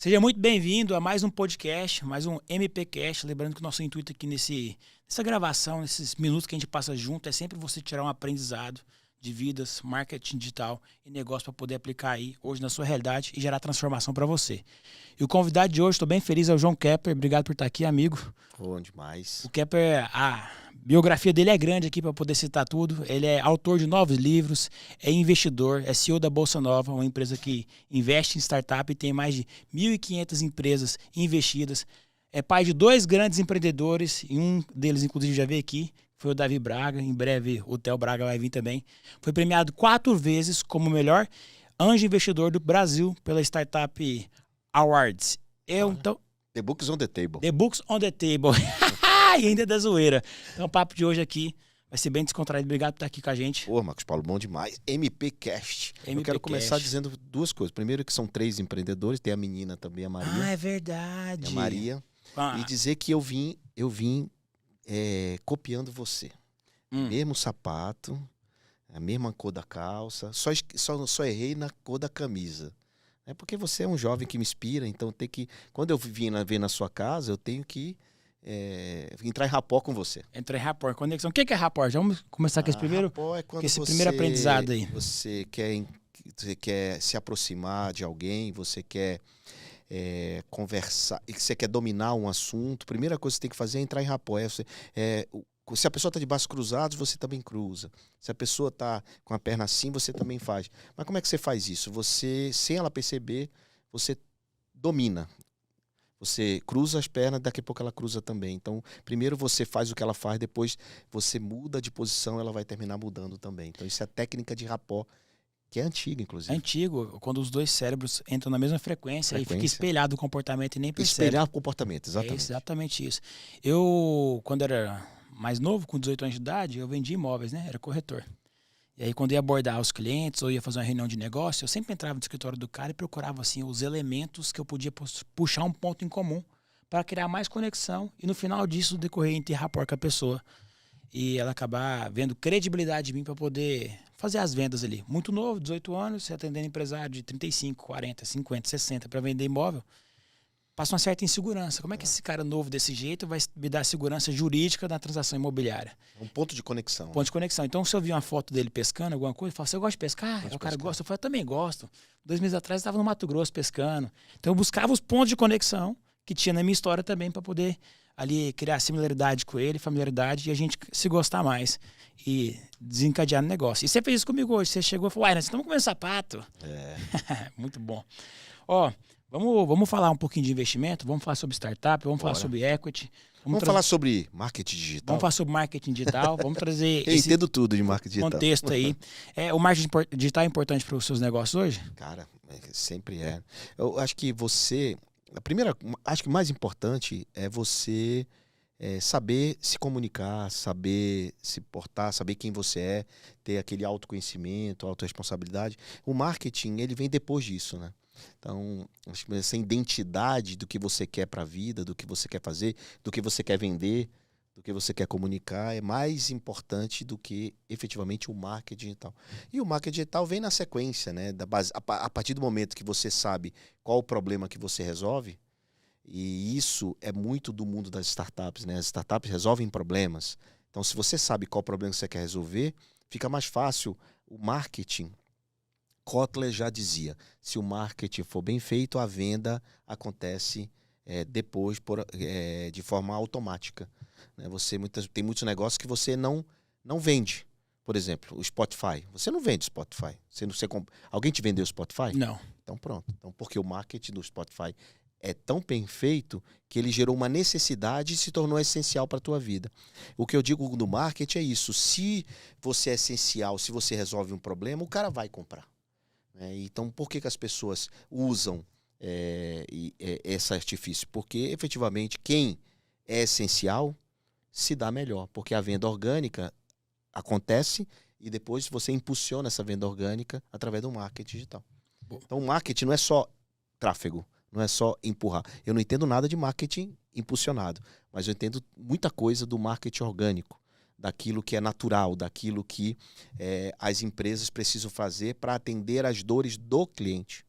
Seja muito bem-vindo a mais um podcast, mais um MPcast. Lembrando que o nosso intuito aqui nessa gravação, nesses minutos que a gente passa junto, é sempre você tirar um aprendizado de vidas, marketing digital e negócio para poder aplicar aí hoje na sua realidade e gerar transformação para você. E o convidado de hoje, estou bem feliz, é o João Kepler. Obrigado por estar aqui, amigo. Bom demais. O Kepler, a biografia dele é grande aqui para poder citar tudo. Ele é autor de 9 livros, é investidor, é CEO da Bolsa Nova, uma empresa que investe em startup e tem mais de 1.500 empresas investidas. É pai de 2 grandes empreendedores e um deles, inclusive, já veio aqui. Foi o Davi Braga, em breve o Theo Braga vai vir também. Foi premiado 4 vezes como o melhor anjo investidor do Brasil pela Startup Awards. Então, The Books on the Table. The Books on the Table. E ainda da zoeira. Então o papo de hoje aqui vai ser bem descontraído. Obrigado por estar aqui com a gente. Pô, Marcos Paulo, bom demais. MPcast. Eu quero começar dizendo 2 coisas. Primeiro que são 3 empreendedores, tem a menina também, a Maria. Ah, é verdade. A Maria. E dizer que eu vim copiando você. Mesmo sapato, a mesma cor da calça, só errei na cor da camisa. É porque você é um jovem que me inspira, então quando eu vim ver na sua casa, eu tenho que entrar em rapport com você. Entrar em rapport, conexão. O que é rapport? Vamos começar com esse primeiro, primeiro aprendizado aí. Você quer se aproximar de alguém, você quer conversar, e você quer dominar um assunto, a primeira coisa que você tem que fazer é entrar em rapport. Se a pessoa está de braços cruzados, você também cruza. Se a pessoa está com a perna assim, você também faz. Mas como é que você faz isso? Você, sem ela perceber, você domina. Você cruza as pernas, daqui a pouco ela cruza também. Então, primeiro você faz o que ela faz, depois você muda de posição, ela vai terminar mudando também. Então, isso é a técnica de rapport, que é antiga, inclusive. É antigo, quando os 2 cérebros entram na mesma frequência. E fica espelhado o comportamento e nem percebe. Espelhar o comportamento, exatamente. É exatamente isso. Eu, quando era mais novo, com 18 anos de idade, eu vendia imóveis, né? Era corretor. E aí, quando ia abordar os clientes ou ia fazer uma reunião de negócio, eu sempre entrava no escritório do cara e procurava assim, os elementos que eu podia puxar um ponto em comum para criar mais conexão e no final disso decorrer em ter rapport com a pessoa e ela acabar vendo credibilidade em mim para poder fazer as vendas ali. Muito novo, 18 anos, você atendendo empresário de 35, 40, 50, 60 para vender imóvel, passa uma certa insegurança. Como é que esse cara novo desse jeito vai me dar segurança jurídica na transação imobiliária? Um ponto de conexão. Ponto de conexão. Então, se eu vi uma foto dele pescando, alguma coisa, eu falo, você gosta de pescar? O cara gosta. Eu falo, eu também gosto. 2 meses atrás, eu estava no Mato Grosso pescando. Então, eu buscava os pontos de conexão que tinha na minha história também para poder ali criar similaridade com ele, familiaridade, e a gente se gostar mais e desencadear no negócio. E você fez isso comigo hoje. Você chegou e falou, nós estamos comendo sapato. Muito bom. Ó, vamos falar um pouquinho de investimento, vamos falar sobre startup, vamos falar sobre equity. Vamos falar sobre marketing digital. Vamos falar sobre marketing digital, vamos trazer Eu entendo tudo de marketing digital. Contexto aí. O marketing digital é importante para os seus negócios hoje? Cara, sempre é. Eu acho que acho que o mais importante é você saber se comunicar, saber se portar, saber quem você é, ter aquele autoconhecimento, autorresponsabilidade. O marketing, ele vem depois disso, né? Então, acho que essa identidade do que você quer para a vida, do que você quer fazer, do que você quer vender, do que você quer comunicar, é mais importante do que efetivamente o marketing digital. E o marketing digital vem na sequência, né? Da base, a partir do momento que você sabe qual o problema que você resolve, e isso é muito do mundo das startups, né? As startups resolvem problemas. Então, se você sabe qual problema que você quer resolver, fica mais fácil o marketing. Kotler já dizia, se o marketing for bem feito, a venda acontece depois de forma automática. Né? Tem muitos negócios que você não vende. Por exemplo, o Spotify. Você não vende Spotify. Alguém te vendeu o Spotify? Não. Então pronto. Então, porque o marketing do Spotify é tão bem feito que ele gerou uma necessidade e se tornou essencial para a tua vida. O que eu digo no marketing é isso. Se você é essencial, se você resolve um problema, o cara vai comprar. Então, por que as pessoas usam esse artifício? Porque, efetivamente, quem é essencial se dá melhor. Porque a venda orgânica acontece e depois você impulsiona essa venda orgânica através do marketing digital. Então, o marketing não é só tráfego, não é só empurrar. Eu não entendo nada de marketing impulsionado, mas eu entendo muita coisa do marketing orgânico. Daquilo que é natural, daquilo que as empresas precisam fazer para atender às dores do cliente.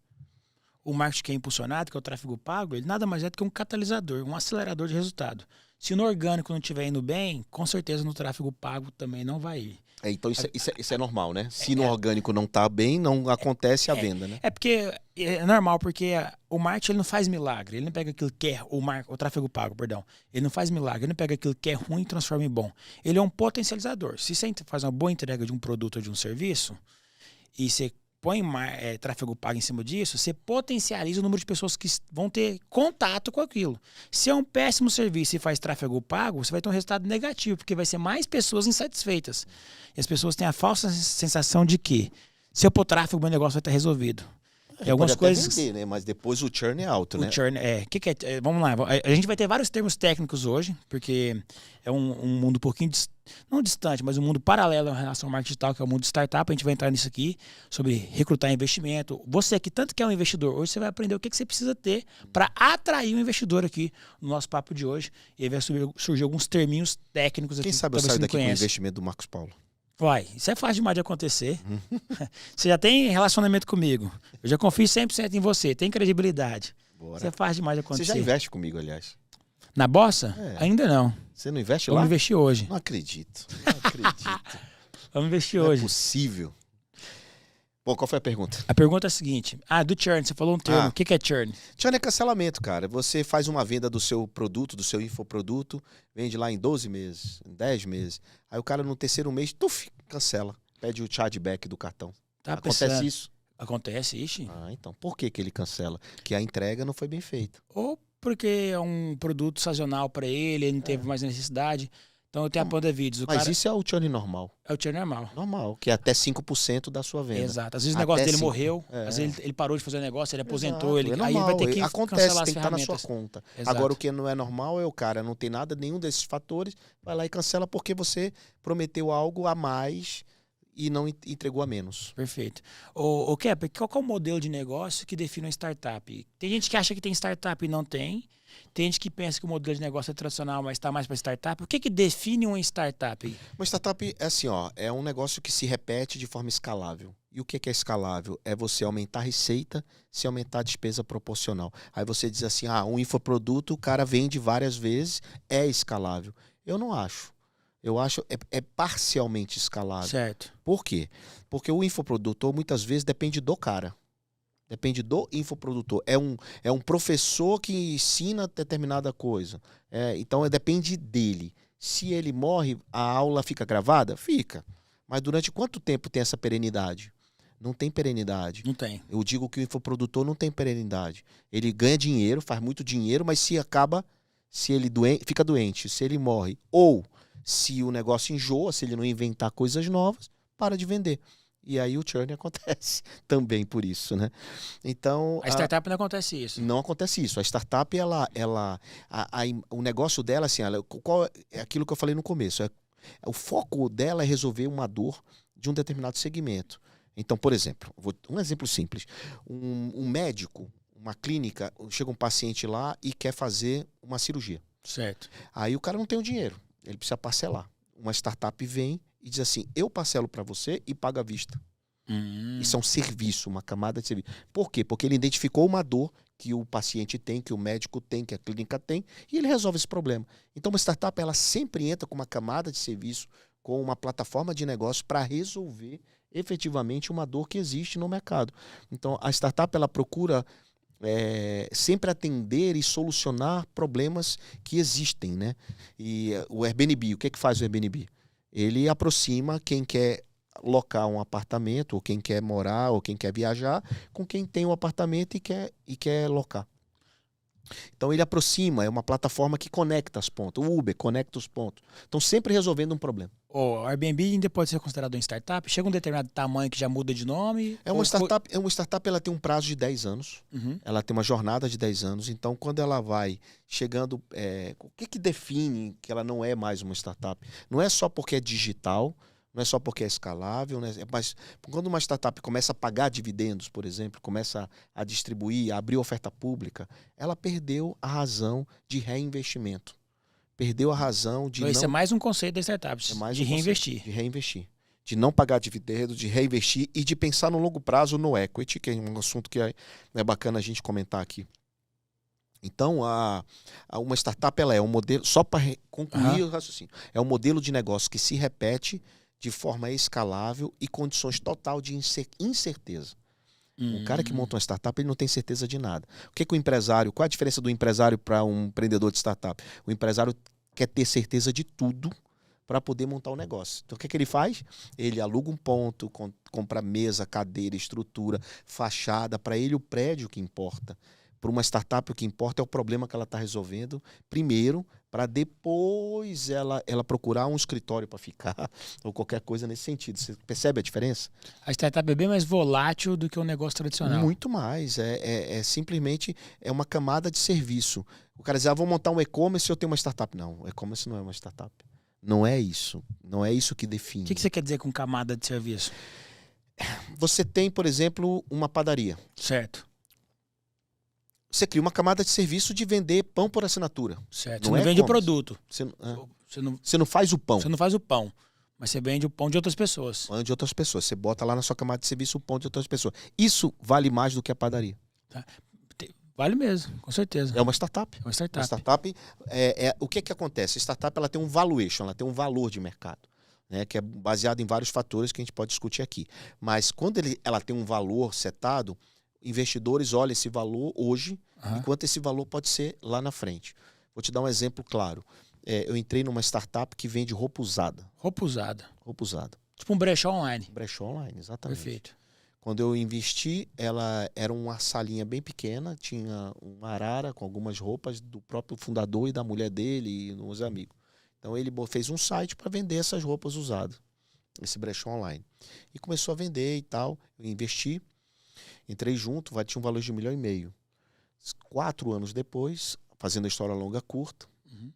o marketing que é impulsionado, que é o tráfego pago, ele nada mais é do que um catalisador, um acelerador de resultado. Se no orgânico não estiver indo bem, com certeza no tráfego pago também não vai ir. Então isso é normal, né? Se no orgânico não tá bem, não acontece a venda, né? É porque é normal, porque o marketing ele não faz milagre. Ele não pega aquilo que é o tráfego pago, perdão. Ele não faz milagre. Ele não pega aquilo que é ruim e transforma em bom. Ele é um potencializador. Se você faz uma boa entrega de um produto ou de um serviço e você põe tráfego pago em cima disso, você potencializa o número de pessoas que vão ter contato com aquilo. Se é um péssimo serviço e faz tráfego pago, você vai ter um resultado negativo, porque vai ser mais pessoas insatisfeitas. E as pessoas têm a falsa sensação de que se eu pôr tráfego, meu negócio vai estar resolvido. Tem algumas coisas vender, né? Mas depois o churn é alto, né? O churn vamos lá, a gente vai ter vários termos técnicos hoje, porque é um mundo um pouquinho, não distante, mas um mundo paralelo em relação ao marketing digital, que é o mundo de startup. A gente vai entrar nisso aqui, sobre recrutar investimento. Você que tanto quer um investidor, hoje você vai aprender o que você precisa ter para atrair um investidor aqui no nosso papo de hoje. E aí vai surgir alguns terminhos técnicos aqui. Quem sabe eu saio daqui com o investimento do Marcos Paulo. Vai, isso é fácil demais de acontecer. Você já tem relacionamento comigo. Eu já confio 100% em você, tem credibilidade. Bora. Isso é fácil demais de acontecer. Você já investe comigo, aliás? Na Bossa? É. Ainda não. Você não investe lá? Vamos investir hoje. Não acredito. Não acredito. Vamos investir Não hoje. É possível. Bom, qual foi a pergunta? A pergunta é a seguinte. Do churn, você falou um termo. O que é churn? Churn é cancelamento, cara. Você faz uma venda do seu produto, do seu infoproduto, vende lá em 12 meses, em 10 meses. Aí o cara no terceiro mês, cancela. Pede o chargeback do cartão. Tá Acontece pensando. isso? Acontece, ixi. Então por que ele cancela? Que a entrega não foi bem feita. Ou porque é um produto sazonal para ele não teve mais necessidade. Então eu tenho a Panda Vídeos. Mas isso é o churn normal. É o churn normal. Normal, que é até 5% da sua venda. Exato. Às vezes o negócio Até dele 5. morreu, às vezes ele parou de fazer o negócio, ele aposentou, Exato, aí ele vai ter que acontece, cancelar tem as que estar na ferramentas. sua conta. Exato. Agora o que não é normal é o cara não tem nada, nenhum desses fatores, vai lá e cancela porque você prometeu algo a mais e não entregou a menos. Perfeito. O Kepler, qual é o modelo de negócio que define uma startup? Tem gente que acha que tem startup e não tem. Tem gente que pensa que o modelo de negócio é tradicional, mas está mais para startup. O que define uma startup? Uma startup é assim, é um negócio que se repete de forma escalável. E o que é escalável? É você aumentar a receita se aumentar a despesa proporcional. Aí você diz assim, um infoproduto o cara vende várias vezes, é escalável. Eu não acho. Eu acho é parcialmente escalável. Certo. Por quê? Porque o infoprodutor muitas vezes depende do cara. Depende do infoprodutor. É um professor que ensina determinada coisa. Então depende dele. Se ele morre, a aula fica gravada? Fica. Mas durante quanto tempo tem essa perenidade? Não tem perenidade. Não tem. Eu digo que o infoprodutor não tem perenidade. Ele ganha dinheiro, faz muito dinheiro, mas se ele fica doente, se ele morre, ou se o negócio enjoa, se ele não inventar coisas novas, para de vender. E aí o churn acontece também por isso, né? Então a startup não acontece isso. Não acontece isso. A startup, o negócio dela, assim, qual é aquilo que eu falei no começo? O foco dela é resolver uma dor de um determinado segmento. Então, por exemplo, um exemplo simples. Um médico, uma clínica, chega um paciente lá e quer fazer uma cirurgia. Certo. Aí o cara não tem o dinheiro, ele precisa parcelar. Uma startup vem e diz assim, eu parcelo para você e pago à vista. Isso é um serviço, uma camada de serviço. Por quê? Porque ele identificou uma dor que o paciente tem, que o médico tem, que a clínica tem, e ele resolve esse problema. Então uma startup ela sempre entra com uma camada de serviço, com uma plataforma de negócio para resolver efetivamente uma dor que existe no mercado. Então a startup ela procura sempre atender e solucionar problemas que existem, né? E o Airbnb, o que faz o Airbnb? Ele aproxima quem quer locar um apartamento, ou quem quer morar, ou quem quer viajar, com quem tem um apartamento e quer locar. Então ele aproxima, é uma plataforma que conecta as pontas. O Uber conecta os pontos. Estão sempre resolvendo um problema. O Airbnb ainda pode ser considerado uma startup? Chega um determinado tamanho que já muda de nome? Uma startup ela tem um prazo de 10 anos. Uhum. Ela tem uma jornada de 10 anos. Então, quando ela vai chegando... o que define que ela não é mais uma startup? Não é só porque é digital, não é só porque é escalável, né? Mas quando uma startup começa a pagar dividendos, por exemplo, começa a distribuir, a abrir oferta pública, ela perdeu a razão de reinvestimento. Perdeu a razão de Esse é mais um conceito da startup, de reinvestir. De reinvestir. de não pagar dividendos, de reinvestir e de pensar no longo prazo no equity, que é um assunto que é bacana a gente comentar aqui. Então, uma startup ela é um modelo, só para concluir o raciocínio, é um modelo de negócio que se repete de forma escalável e condições total de incerteza. O cara que monta uma startup, ele não tem certeza de nada. O empresário, qual a diferença do empresário para um empreendedor de startup? O empresário quer ter certeza de tudo para poder montar um negócio. Então, o que ele faz? Ele aluga um ponto, compra mesa, cadeira, estrutura, fachada. Para ele, o prédio que importa. Para uma startup, o que importa é o problema que ela está resolvendo, primeiro, para depois ela procurar um escritório para ficar, ou qualquer coisa nesse sentido. Você percebe a diferença? A startup é bem mais volátil do que um negócio tradicional. Muito mais. Simplesmente uma camada de serviço. O cara diz, vou montar um e-commerce e eu tenho uma startup. Não, o e-commerce não é uma startup. Não é isso. Não é isso que define. O que você quer dizer com camada de serviço? Você tem, por exemplo, uma padaria. Certo. Você cria uma camada de serviço de vender pão por assinatura. Certo. Você não vende o produto. Você não faz o pão. Você não faz o pão. Mas você vende o pão de outras pessoas. Pão de outras pessoas. Você bota lá na sua camada de serviço o pão de outras pessoas. Isso vale mais do que a padaria. Tá. Vale mesmo, com certeza. É uma startup. É uma startup. Uma startup o que acontece? A startup ela tem um valuation, ela tem um valor de mercado, né, que é baseado em vários fatores que a gente pode discutir aqui. Mas quando ela tem um valor setado, investidores olham esse valor hoje, enquanto esse valor pode ser lá na frente. Vou te dar um exemplo claro. Eu entrei numa startup que vende roupa usada. Roupa usada. Roupa usada. Tipo um brechó online. Brechó online, exatamente. Perfeito. Quando eu investi, ela era uma salinha bem pequena, tinha uma arara com algumas roupas do próprio fundador e da mulher dele e uns amigos. Então ele fez um site para vender essas roupas usadas, esse brechó online. E começou a vender e tal. Eu investi, entrei junto, tinha um valor de R$1,5 milhão. 4 anos depois, fazendo a história longa curta,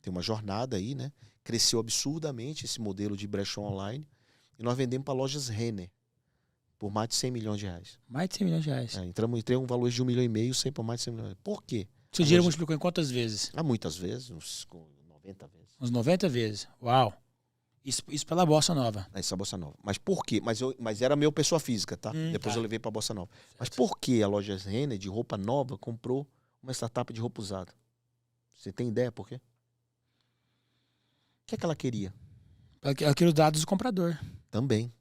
tem uma jornada aí, né? Cresceu absurdamente esse modelo de brechó online e nós vendemos para lojas Renner. Por mais de R$100 milhões. Mais de R$100 milhões. Entrei um valor de R$1,5 milhão, sempre por mais de R$100 milhões. Por quê? Seu dinheiro multiplicou em quantas vezes? Muitas vezes, uns 90 vezes. Uns 90 vezes. Uau! Isso pela Bossa Nova. Essa Bossa Nova. Mas por quê? Mas era meu pessoa física, tá? Depois eu levei pra Bossa Nova. Certo. Mas por que a loja Renner, de roupa nova, comprou uma startup de roupa usada? Você tem ideia por quê? O que é que ela queria? Ela queria os dados do comprador. Também.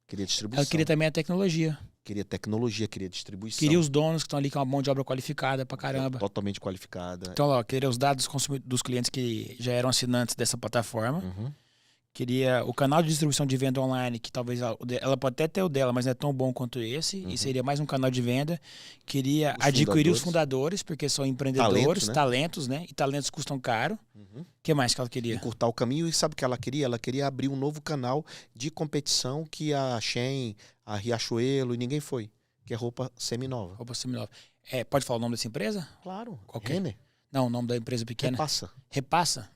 Queria distribuição. Ela queria também a tecnologia. Queria tecnologia, queria distribuição. Queria os donos que estão ali com uma mão de obra qualificada pra caramba. Totalmente qualificada. Então, queria os dados dos clientes que já eram assinantes dessa plataforma. Queria o canal de distribuição de venda online, que talvez ela pode até ter o dela, mas não é tão bom quanto esse. E seria mais um canal de venda. Queria adquirir os fundadores, porque são empreendedores, talentos, né? E talentos custam caro. O que mais que ela queria? Encurtar o caminho. E sabe o que ela queria? Ela queria abrir um novo canal de competição que a Shein, a Riachuelo e ninguém foi. Que é roupa seminova. Roupa seminova. Pode falar o nome dessa empresa? Claro. Qual que é? Renner. Não, o nome da empresa pequena. Repassa. Repassa?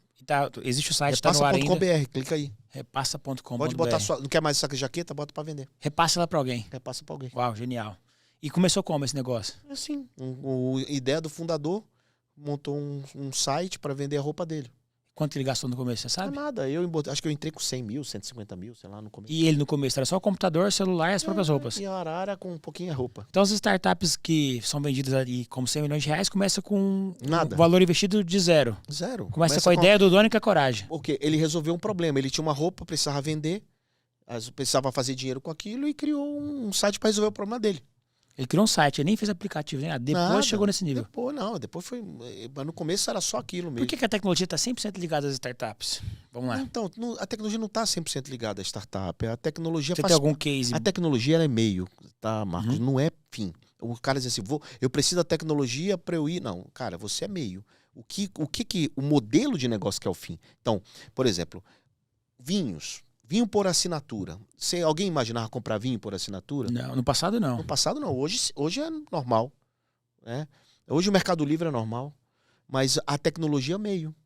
Existe o site, está no ar ainda. Repassa.com.br, clica aí. Repassa.com.br. Pode botar não quer mais essa jaqueta, bota para vender. Repassa ela para alguém. Repassa para alguém. Uau, genial. E começou como esse negócio? Assim, a ideia do fundador montou um site para vender a roupa dele. Quanto ele gastou no começo, você sabe? Não é nada, acho que eu entrei com 100 mil, 150 mil, sei lá, no começo. E ele no começo era só o computador, celular e as próprias roupas? E a arara com um pouquinho a roupa. Então as startups que são vendidas ali como R$100 milhões começam com nada. Um valor investido de zero. Zero. Começa com a ideia do dono e com a coragem. Porque ele resolveu um problema, ele tinha uma roupa, precisava vender, precisava fazer dinheiro com aquilo e criou um site para resolver o problema dele. Ele criou um site, ele nem fez aplicativo, nem nada. Depois chegou nesse nível. Depois foi. Mas no começo era só aquilo mesmo. Por que a tecnologia está 100% ligada às startups? Vamos lá. Então, a tecnologia não está 100% ligada à startup. A tecnologia Você tem algum case? A tecnologia ela é meio, tá, Marcos? Não é fim. O cara diz assim, eu preciso da tecnologia para eu ir. Não, cara, você é meio. O modelo de negócio que é o fim? Então, por exemplo, vinhos. Vinho por assinatura. Alguém imaginava comprar vinho por assinatura? Não, no passado não. No passado não. Hoje é normal. Né? Hoje o Mercado Livre é normal. Mas a tecnologia é meio.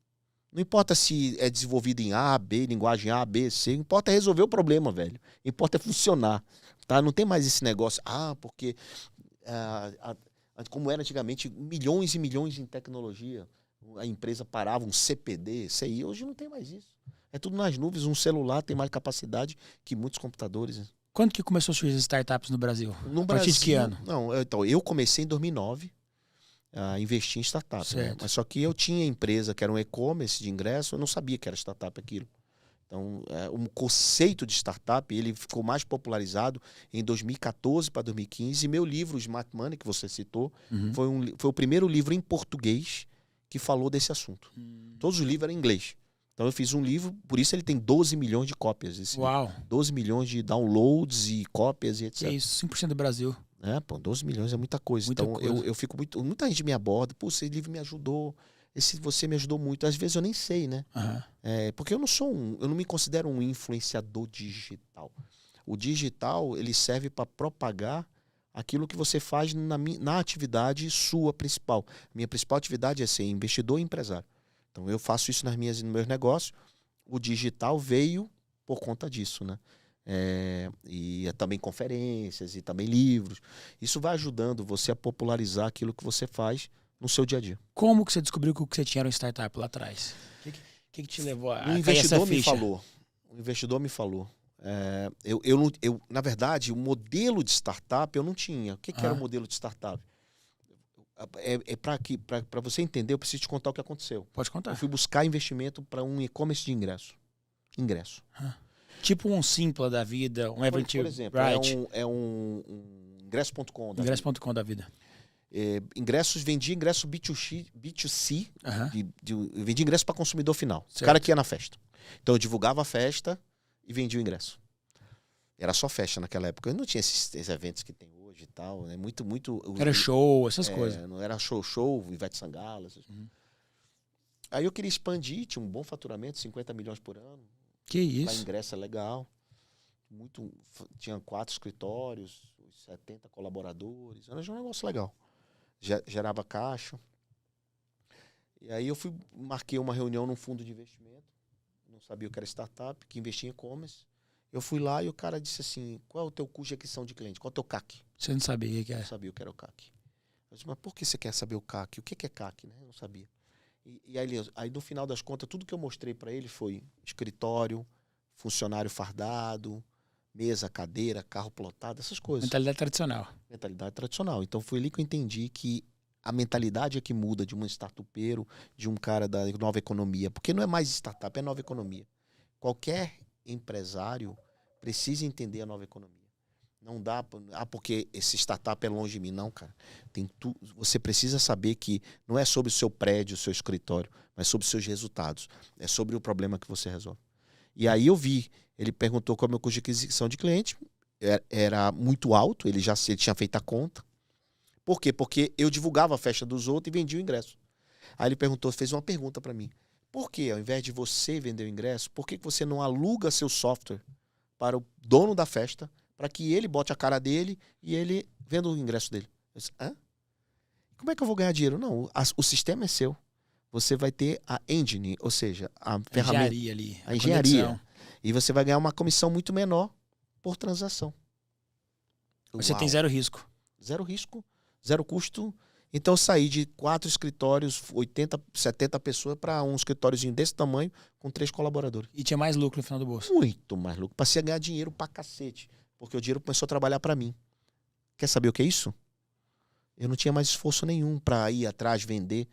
Não importa se é desenvolvido em A, B, linguagem A, B, C. Importa é resolver o problema, velho. Importa é funcionar. Tá? Não tem mais esse negócio. Porque como era antigamente, milhões e milhões em tecnologia. A empresa parava um CPD, CI. Hoje não tem mais isso. É tudo nas nuvens. Um celular tem mais capacidade que muitos computadores. Quando que começou a surgir as startups no Brasil? No A partir Brasil, de que ano? Não, então, eu comecei em 2009 a investir em startup. Né? Certo. Mas só que eu tinha empresa que era um e-commerce de ingresso, eu não sabia que era startup aquilo. Então, o conceito de startup ele ficou mais popularizado em 2014 para 2015. E meu livro, Smart Money, que você citou, foi o primeiro livro em português que falou desse assunto. Todos os livros eram em inglês. Então eu fiz um livro, por isso ele tem 12 milhões de cópias. Uau! 12 milhões de downloads e cópias e etc. É isso, 5% do Brasil. 12 milhões é muita coisa. Muita então coisa. eu fico muito. Muita gente me aborda, pô, esse livro me ajudou. Você me ajudou muito. Às vezes eu nem sei, né? Porque eu não me considero um influenciador digital. O digital, ele serve para propagar aquilo que você faz na atividade sua principal. Minha principal atividade é ser investidor e empresário. Então eu faço isso nos meus negócios. O digital veio por conta disso, né? E também conferências e também livros. Isso vai ajudando você a popularizar aquilo que você faz no seu dia a dia. Como que você descobriu que o que você tinha era uma startup lá atrás? O que te levou a O investidor me falou. O investidor me falou. Na verdade, o modelo de startup eu não tinha. O que era o modelo de startup? Para você entender, eu preciso te contar o que aconteceu. Pode contar. Eu fui buscar investimento para um e-commerce de ingresso. Tipo um Simpla da vida, um Event Por exemplo, Ride. é um ingresso.com da Ingresso.com da vida. Vendia ingresso B2C, Uhum. vendia ingresso para consumidor final. Certo. O cara que ia na festa. Então eu divulgava a festa e vendia o ingresso. Era só festa naquela época. Eu não tinha esses eventos que tem hoje e tal. Né? Muito. Era show, essas coisas. Não era show, Ivete Sangalo. Aí eu queria expandir, tinha um bom faturamento, 50 milhões por ano. Que isso? Lá ingresso é legal. Tinha 4 escritórios, 70 colaboradores. Era um negócio legal. Gerava caixa. E aí eu marquei uma reunião num fundo de investimento. Não sabia o que era startup, que investia em e-commerce. Eu fui lá e o cara disse assim, qual é o teu custo de aquisição de cliente? Qual é o teu CAC? Você não sabia o que Eu era? não sabia o que era o CAC. Eu disse, mas por que você quer saber o CAC? O que é CAC? Né? Eu não sabia. E aí, no final das contas, tudo que eu mostrei para ele foi escritório, funcionário fardado, mesa, cadeira, carro plotado, essas coisas. Mentalidade tradicional. Mentalidade tradicional. Então foi ali que eu entendi que a mentalidade é que muda de um startupeiro, de um cara da nova economia. Porque não é mais startup, é nova economia. Qualquer empresário precisa entender a nova economia. Não dá, porque esse startup é longe de mim. Não, cara. Você precisa saber que não é sobre o seu prédio, o seu escritório, mas sobre os seus resultados. É sobre o problema que você resolve. E aí eu vi, ele perguntou qual é o meu custo de aquisição de cliente, era muito alto, ele tinha feito a conta. Por quê? Porque eu divulgava a festa dos outros e vendia o ingresso. Aí ele fez uma pergunta para mim. Por que, ao invés de você vender o ingresso, por que você não aluga seu software para o dono da festa, para que ele bote a cara dele e ele venda o ingresso dele? Eu disse, como é que eu vou ganhar dinheiro? Não, o sistema é seu. Você vai ter a engine, ou seja, a ferramenta. Engenharia ali. A engenharia. Conexão. E você vai ganhar uma comissão muito menor por transação. Você tem zero risco. Zero risco, zero custo. Então eu saí de 4 escritórios, 80, 70 pessoas, para um escritóriozinho desse tamanho, com 3 colaboradores. E tinha mais lucro no final do bolso. Muito mais lucro. Passei a ganhar dinheiro pra cacete. Porque o dinheiro começou a trabalhar para mim. Quer saber o que é isso? Eu não tinha mais esforço nenhum para ir atrás, vender.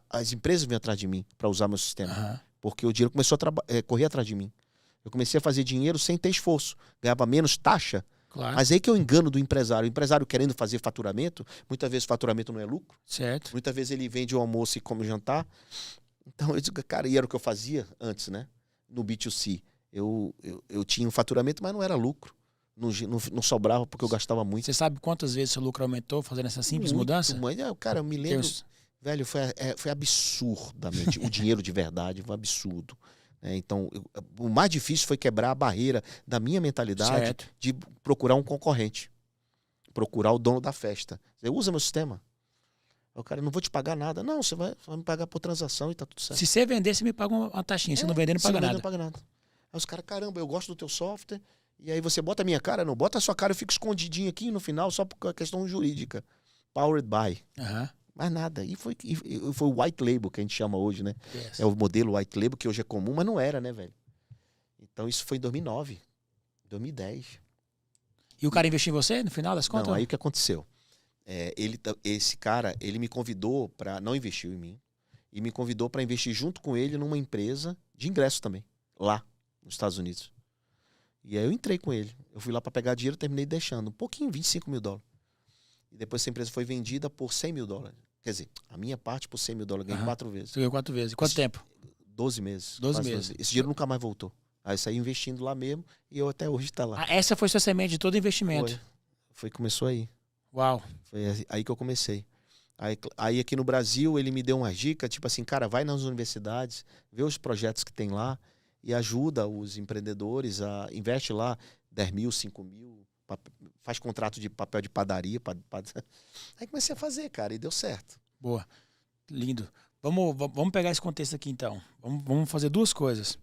As empresas vinham atrás de mim para usar meu sistema. Uhum. Porque o dinheiro começou a correr atrás de mim. Eu comecei a fazer dinheiro sem ter esforço. Ganhava menos taxa. Claro. Mas aí que eu engano do empresário. O empresário querendo fazer faturamento, muitas vezes faturamento não é lucro. Certo. Muitas vezes ele vende o almoço e come o jantar. Então eu digo, cara, e era o que eu fazia antes, né? No B2C. Eu tinha um faturamento, mas não era lucro. Não sobrava porque eu gastava muito. Você sabe quantas vezes seu lucro aumentou fazendo essa simples mudança? Mas, cara, eu me lembro... Velho, foi absurdamente. O dinheiro de verdade foi um absurdo. Então, o mais difícil foi quebrar a barreira da minha mentalidade de procurar um concorrente. Procurar o dono da festa. Você usa meu sistema. O cara, não vou te pagar nada. Não, você vai me pagar por transação e tá tudo certo. Se você vender, você me paga uma taxinha. Se não vender, não paga nada. Não paga nada. Aí os caras, caramba, eu gosto do teu software. E aí você bota a minha cara? Não, bota a sua cara, eu fico escondidinho aqui no final, só por questão jurídica. Powered by. Uhum. Mais nada. E foi o white label que a gente chama hoje, né? Yes. É o modelo white label que hoje é comum, mas não era, né, velho? Então isso foi em 2009, 2010. E o cara investiu em você no final das contas? Não, aí o que aconteceu? Esse cara, ele me convidou para não investiu em mim e me convidou para investir junto com ele numa empresa de ingresso também, lá nos Estados Unidos. E aí eu entrei com ele. Eu fui lá para pegar dinheiro e terminei deixando um pouquinho, $25 mil. E depois essa empresa foi vendida por $100 mil. Quer dizer, a minha parte por $100 mil, ganhei 4 vezes. Você ganhou 4 vezes. Quanto tempo? 12 meses. 12 meses. Esse dinheiro nunca mais voltou. Aí eu saí investindo lá mesmo e eu até hoje tá lá. Essa foi sua semente de todo investimento. Começou aí. Uau. Foi aí que eu comecei. Aí aqui no Brasil ele me deu uma dica, tipo assim, cara, vai nas universidades, vê os projetos que tem lá e ajuda os empreendedores investe lá 10 mil, 5 mil, faz contrato de papel de padaria. Aí comecei a fazer, cara, e deu certo. Boa. Lindo. Vamos pegar esse contexto aqui então. Vamos fazer 2 coisas.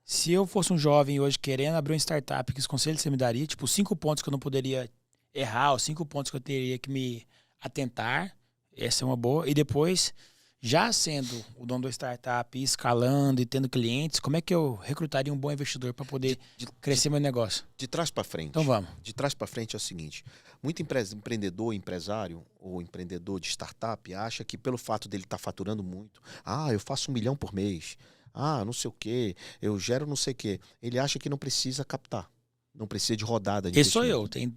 Se eu fosse um jovem hoje querendo abrir uma startup, que conselho você me daria? Tipo, 5 pontos que eu não poderia errar, os 5 pontos que eu teria que me atentar. Essa é uma boa. E depois, já sendo o dono da startup, escalando e tendo clientes, como é que eu recrutaria um bom investidor para poder crescer meu negócio? De trás para frente. Então vamos. De trás para frente é o seguinte. Muito empreendedor, empresário ou empreendedor de startup acha que pelo fato dele estar faturando muito, eu faço $1 milhão por mês, não sei o quê, eu gero não sei o quê. Ele acha que não precisa captar. Não precisa de rodada de Esse sou eu. Tem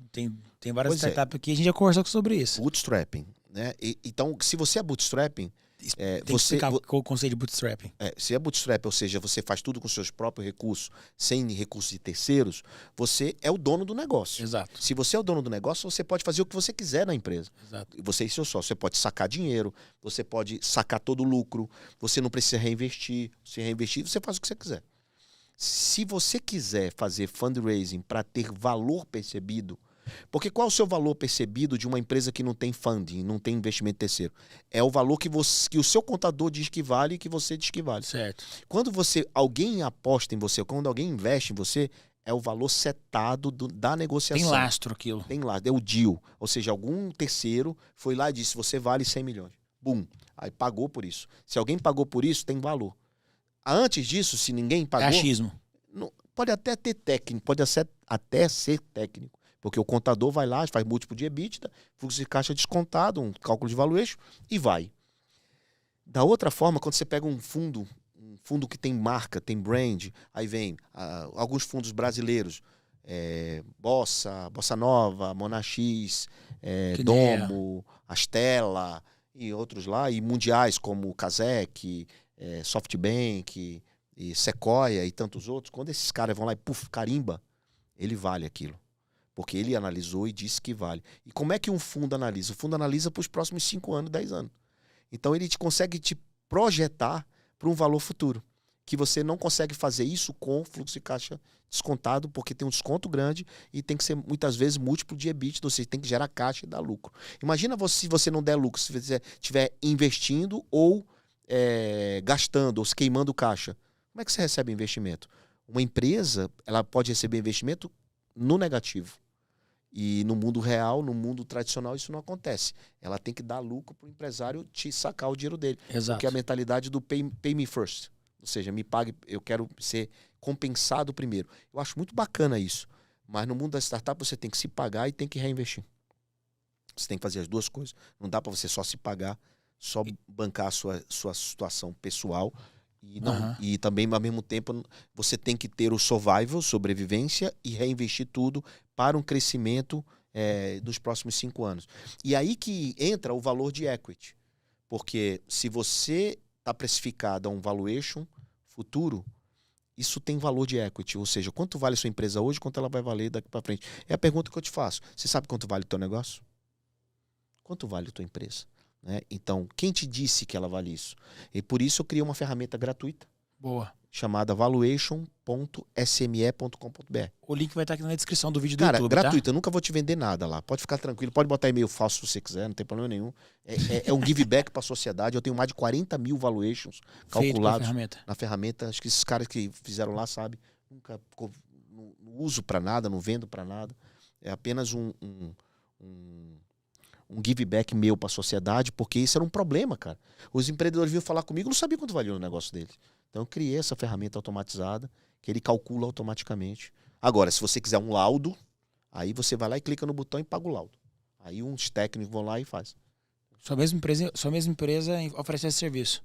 várias startups aqui, a gente já conversou sobre isso. Bootstrapping, né? Então, se você é bootstrapping, tem que explicar o conceito de bootstrapping. Se é bootstrap, ou seja, você faz tudo com seus próprios recursos, sem recursos de terceiros, você é o dono do negócio. Exato. Se você é o dono do negócio, você pode fazer o que você quiser na empresa. Exato. Você e seu sócio. Você pode sacar dinheiro, você pode sacar todo o lucro, você não precisa reinvestir. Se reinvestir, você faz o que você quiser. Se você quiser fazer fundraising para ter valor percebido, porque qual é o seu valor percebido de uma empresa que não tem funding, não tem investimento terceiro? É o valor que o seu contador diz que vale e que você diz que vale. Certo. Quando alguém aposta em você, quando alguém investe em você, é o valor setado da negociação. Tem lastro aquilo. Tem lastro, é o deal. Ou seja, algum terceiro foi lá e disse, você vale 100 milhões. Bum. Aí pagou por isso. Se alguém pagou por isso, tem valor. Antes disso, se ninguém pagou... É achismo. Pode até ter técnico, pode até ser técnico. Porque o contador vai lá, faz múltiplo de EBITDA, fluxo de caixa descontado, um cálculo de valuation e vai. Da outra forma, quando você pega um fundo que tem marca, tem brand, aí vem alguns fundos brasileiros, Bossa Nova, Monax, Domo, Astela e outros lá, e mundiais como Kazek, SoftBank, e Sequoia e tantos outros, quando esses caras vão lá e carimba, ele vale aquilo. Porque ele analisou e disse que vale. E como é que um fundo analisa? O fundo analisa para os próximos 5 anos, 10 anos. Então ele consegue te projetar para um valor futuro. Que você não consegue fazer isso com fluxo de caixa descontado, porque tem um desconto grande e tem que ser muitas vezes múltiplo de EBITDA, ou seja, tem que gerar caixa e dar lucro. Imagina se você não der lucro, se você estiver investindo ou gastando, ou se queimando caixa. Como é que você recebe investimento? Uma empresa, ela pode receber investimento no negativo. E no mundo real, no mundo tradicional, isso não acontece. Ela tem que dar lucro para o empresário te sacar o dinheiro dele. Exato. Porque é a mentalidade do pay me first. Ou seja, me pague, eu quero ser compensado primeiro. Eu acho muito bacana isso. Mas no mundo da startup você tem que se pagar e tem que reinvestir. Você tem que fazer as duas coisas. Não dá para você só se pagar, só bancar a sua situação pessoal. E também, ao mesmo tempo, você tem que ter o survival, sobrevivência, e reinvestir tudo para um crescimento dos próximos 5 anos. E aí que entra o valor de equity. Porque se você está precificado a um valuation futuro, isso tem valor de equity. Ou seja, quanto vale a sua empresa hoje, quanto ela vai valer daqui para frente. É a pergunta que eu te faço. Você sabe quanto vale o teu negócio? Quanto vale a tua empresa? Né? Então, quem te disse que ela vale isso? E por isso eu criei uma ferramenta gratuita. Boa. Chamada valuation.sme.com.br. O link vai estar aqui na descrição do vídeo do YouTube. YouTube, gratuito, tá? Eu nunca vou te vender nada lá. Pode ficar tranquilo, pode botar e-mail falso se você quiser, não tem problema nenhum. É um give back para a sociedade. Eu tenho mais de 40 mil valuations calculados na ferramenta. Acho que esses caras que fizeram lá sabem. Nunca não uso para nada, não vendo para nada. É apenas um give back meu para a sociedade, porque isso era um problema, cara. Os empreendedores vinham falar comigo, não sabia quanto valia o negócio deles. Então eu criei essa ferramenta automatizada, que ele calcula automaticamente. Agora, se você quiser um laudo, aí você vai lá e clica no botão e paga o laudo. Aí uns técnicos vão lá e faz. Sua mesma empresa oferece esse serviço.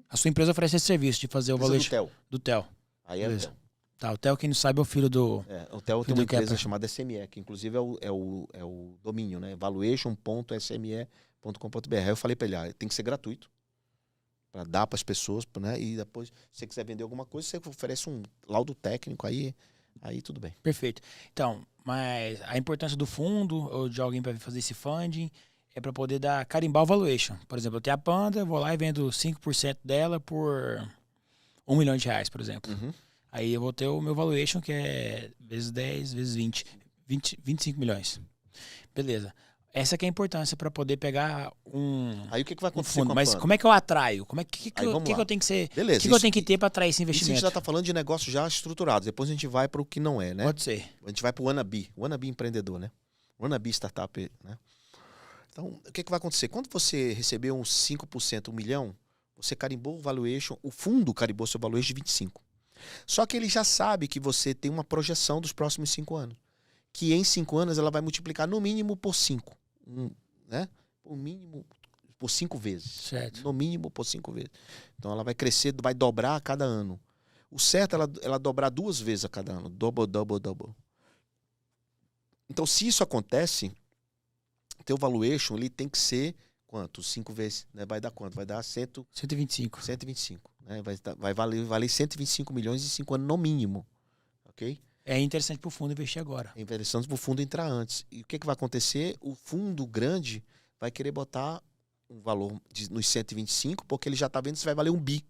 A sua empresa oferece esse serviço de fazer o valuation do TEL. Aí é o TEL. Tá, o TEL, quem não sabe, é o filho do... O TEL tem uma empresa chamada SME, que inclusive é o domínio, né? valuation.sme.com.br. Aí eu falei para ele, tem que ser gratuito, para dar para as pessoas, né? E depois, se você quiser vender alguma coisa, você oferece um laudo técnico, aí tudo bem. Perfeito. Então, mas a importância do fundo, ou de alguém para fazer esse funding, é para poder carimbar o valuation. Por exemplo, eu tenho a Panda, vou lá e vendo 5% dela por R$1 milhão, por exemplo. Uhum. Aí eu vou ter o meu valuation, que é vezes 10, vezes 20, 25 milhões. Beleza. Essa que é a importância para poder pegar Aí o que vai acontecer fundo. com a Mas Panda? como é que eu atraio? Que eu tenho que ser? Beleza, o que eu tenho que ter para atrair esse investimento? Isso a gente já está falando de negócios já estruturados. Depois a gente vai para o que não é, né? Pode ser. A gente vai para o wannabe empreendedor, né? Wannabe startup, né? Então, o que vai acontecer? Quando você recebeu uns 5%, 1 milhão, você carimbou o valuation, o fundo carimbou seu valuation de 25. Só que ele já sabe que você tem uma projeção dos próximos 5 anos. Que em 5 anos ela vai multiplicar no mínimo por 5. Né? O mínimo por 5 vezes. Certo. No mínimo por 5 vezes. Então ela vai crescer, vai dobrar a cada ano. O certo é ela dobrar 2 vezes a cada ano. Double, double, double. Então, se isso acontece, teu valuation ele tem que ser quanto? 5 vezes. Né? Vai dar quanto? Vai dar 125. 125. Né? Vai valer 125 milhões em 5 anos no mínimo. Ok? É interessante para o fundo investir agora. É interessante para o fundo entrar antes. E o que vai acontecer? O fundo grande vai querer botar um valor nos 125, porque ele já está vendo se vai valer 1 bi.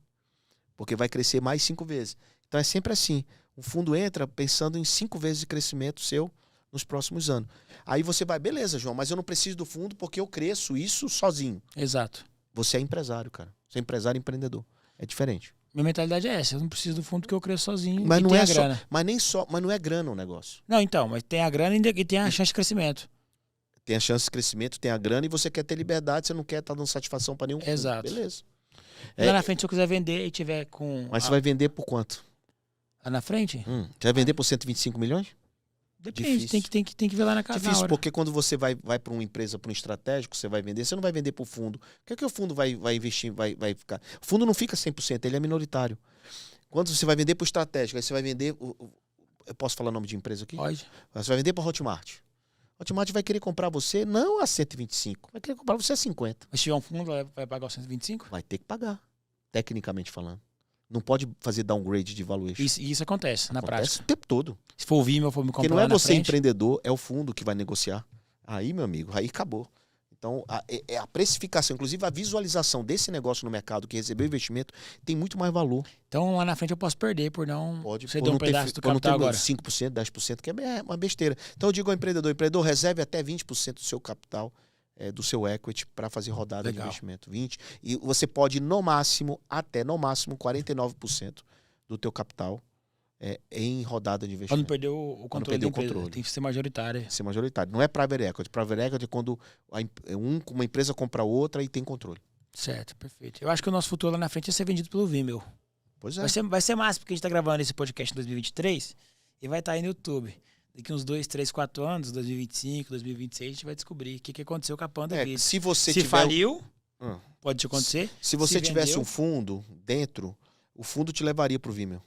Porque vai crescer mais 5 vezes. Então é sempre assim. O fundo entra pensando em 5 vezes de crescimento seu nos próximos anos. Aí você vai, beleza, João, mas eu não preciso do fundo porque eu cresço isso sozinho. Exato. Você é empresário, cara. Você é empresário empreendedor. É diferente. Minha mentalidade é essa. Eu não preciso do fundo porque eu cresço sozinho. Mas e não é só, grana. mas não é grana o negócio. Não, então, mas tem a grana e tem a chance de crescimento. Tem a chance de crescimento, tem a grana e você quer ter liberdade, você não quer estar dando satisfação para nenhum fundo. Exato. Beleza. Lá na frente, se eu quiser vender e tiver com... Mas você vai vender por quanto? Lá na frente? Você vai vender por 125 milhões? Depende, tem que ver lá na casa. Difícil, porque quando você vai para uma empresa, para um estratégico, você vai vender, você não vai vender para o fundo. O que o fundo vai investir, vai ficar? O fundo não fica 100%, ele é minoritário. Quando você vai vender para o estratégico, aí você vai vender... Eu posso falar o nome de empresa aqui? Pode. Você vai vender para a Hotmart. Hotmart vai querer comprar você não a 125, vai querer comprar você a 50. Mas se tiver um fundo, vai pagar os 125? Vai ter que pagar, tecnicamente falando. Não pode fazer downgrade de valuation. Isso acontece na prática. O tempo todo. Se for o Vimeo, for me comprar. Porque não é lá na você frente, empreendedor, é o fundo que vai negociar. Aí, meu amigo, aí acabou. Então, a precificação, inclusive a visualização desse negócio no mercado que recebeu investimento, tem muito mais valor. Então, lá na frente eu posso perder por não Pode um pedaço do capital agora. 5%, 10%, que é uma besteira. Então, eu digo ao empreendedor, reserve até 20% do seu capital, do seu equity, para fazer rodada Legal. de investimento. 20%. E você pode, no máximo, 49% do teu capital em rodada de investimento. Para não perder o controle da empresa. Controle. Tem que ser majoritária. Ser majoritário. Não é private equity. Private equity é quando uma empresa compra outra e tem controle. Certo, perfeito. Eu acho que o nosso futuro lá na frente é ser vendido pelo Vimeo. Pois é. Vai ser massa, porque a gente está gravando esse podcast em 2023 e vai estar aí no YouTube. Daqui uns 2, 3, 4 anos, 2025, 2026, a gente vai descobrir o que aconteceu com a Panda Video. Se faliu, pode acontecer. Se você tivesse vendeu, um fundo dentro, o fundo te levaria para o Vimeo.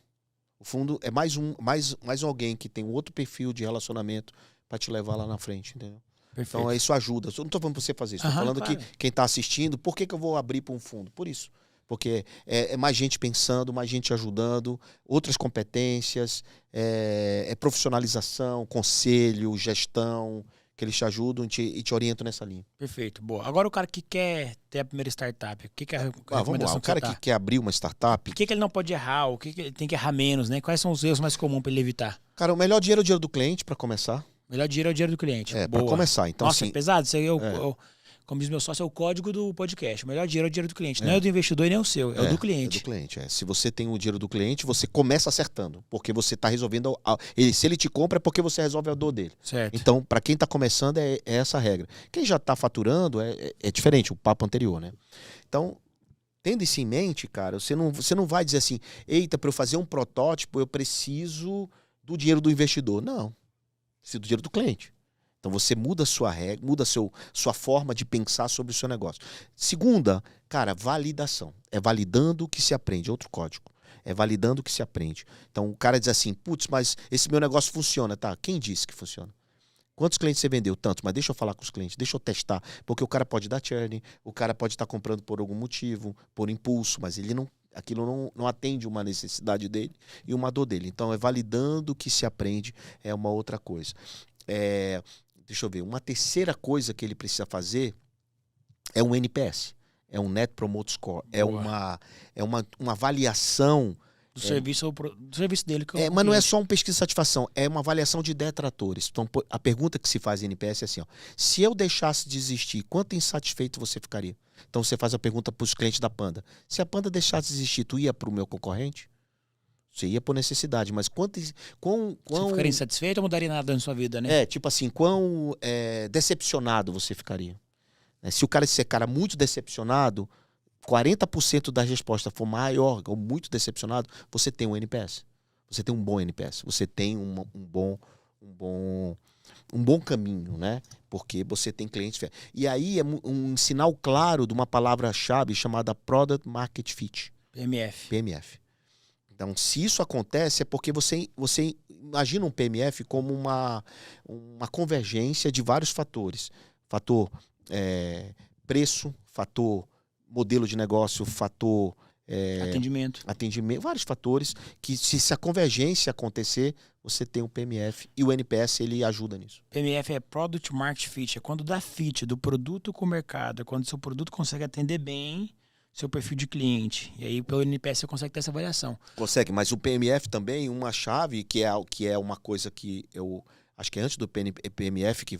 O fundo é mais alguém que tem um outro perfil de relacionamento para te levar lá na frente, entendeu? Perfeito. Então isso ajuda. Eu não estou falando para você fazer isso. Estou falando claro. que quem está assistindo, por que eu vou abrir para um fundo? Por isso. Porque é mais gente pensando, mais gente ajudando, outras competências, profissionalização, conselho, gestão, que eles te ajudam e te orientam nessa linha. Perfeito, boa. Agora o cara que quer ter a primeira startup, o que é a recomendação? Vamos lá, o cara que quer abrir uma startup... O que ele não pode errar? O que ele tem que errar menos, né? Quais são os erros mais comuns para ele evitar? Cara, o melhor dinheiro é o dinheiro do cliente, para começar. O melhor dinheiro é o dinheiro do cliente. Para começar. Então, nossa, assim, é pesado? Isso aí Como diz meu sócio, é o código do podcast. O melhor dinheiro é o dinheiro do cliente. Não é o do investidor e nem o seu, é o do cliente. É do cliente, é. Se você tem o dinheiro do cliente, você começa acertando. Porque você está resolvendo... se ele te compra, é porque você resolve a dor dele. Certo. Então, para quem está começando, é essa a regra. Quem já está faturando, é diferente, o papo anterior, né? Então, tendo isso em mente, cara, você não vai dizer assim, eita, para eu fazer um protótipo, eu preciso do dinheiro do investidor. Não. Preciso do dinheiro do cliente. Então você muda a sua regra, muda sua forma de pensar sobre o seu negócio. Segunda, cara, validação. É validando que se aprende. Outro código. É validando que se aprende. Então o cara diz assim, putz, mas esse meu negócio funciona. Tá, quem disse que funciona? Quantos clientes você vendeu? Tantos, mas deixa eu falar com os clientes, deixa eu testar. Porque o cara pode dar churn, o cara pode estar comprando por algum motivo, por impulso, mas ele não... Aquilo não atende uma necessidade dele e uma dor dele. Então é validando que se aprende, é uma outra coisa. Deixa eu ver, uma terceira coisa que ele precisa fazer é um NPS, é um Net Promoter Score, é uma avaliação do serviço dele. Mas não é só uma pesquisa de satisfação, é uma avaliação de detratores. Então a pergunta que se faz em NPS é assim, ó, se eu deixasse de existir, quanto insatisfeito você ficaria? Então você faz a pergunta para os clientes da Panda, se a Panda deixasse de existir, tu ia para o meu concorrente? Você ia por necessidade, mas você ficaria insatisfeito ou mudaria nada na sua vida, né? Tipo assim, quão decepcionado você ficaria. Se o cara ser muito decepcionado, 40% da resposta for maior ou muito decepcionado, você tem um NPS. Você tem um bom NPS. Você tem um bom caminho, né? Porque você tem clientes fiéis. E aí é um sinal claro de uma palavra-chave chamada Product Market Fit. PMF. Então, se isso acontece, é porque você imagina um PMF como uma convergência de vários fatores. Fator preço, fator modelo de negócio, fator atendimento, vários fatores que se a convergência acontecer, você tem um PMF e o NPS ele ajuda nisso. PMF é Product Market Fit, é quando dá fit do produto com o mercado, é quando seu produto consegue atender bem seu perfil de cliente. E aí, pelo NPS, você consegue ter essa avaliação. Consegue, mas o PMF também, uma chave, que é uma coisa que eu acho que é antes do PMF, que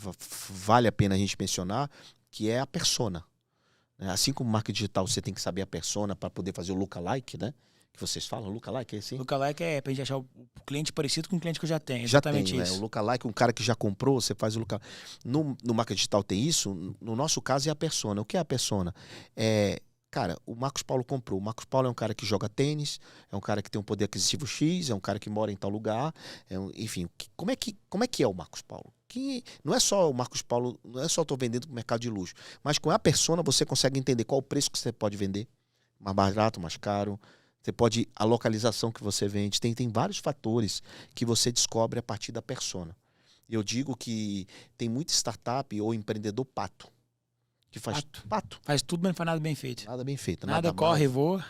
vale a pena a gente mencionar, que é a persona. Assim como marketing digital, você tem que saber a persona para poder fazer o lookalike, né? Que vocês falam, lookalike é assim? Lookalike é pra gente achar o cliente parecido com o cliente que eu já tenho. Exatamente isso. O lookalike, um cara que já comprou, você faz o lookalike. No marketing digital tem isso, no nosso caso é a persona. O que é a persona? Cara, o Marcos Paulo comprou. O Marcos Paulo é um cara que joga tênis, é um cara que tem um poder aquisitivo X, é um cara que mora em tal lugar. Enfim, como é que é o Marcos Paulo? Que não é só o Marcos Paulo, não é só estou vendendo no mercado de luxo, mas com a persona você consegue entender qual o preço que você pode vender, mais barato, mais caro. Você pode, a localização que você vende, tem vários fatores que você descobre a partir da persona. Eu digo que tem muita startup ou empreendedor pato. Que faz pato. Faz tudo, mas não faz nada bem feito. Nada bem feito. Nada corre, voa.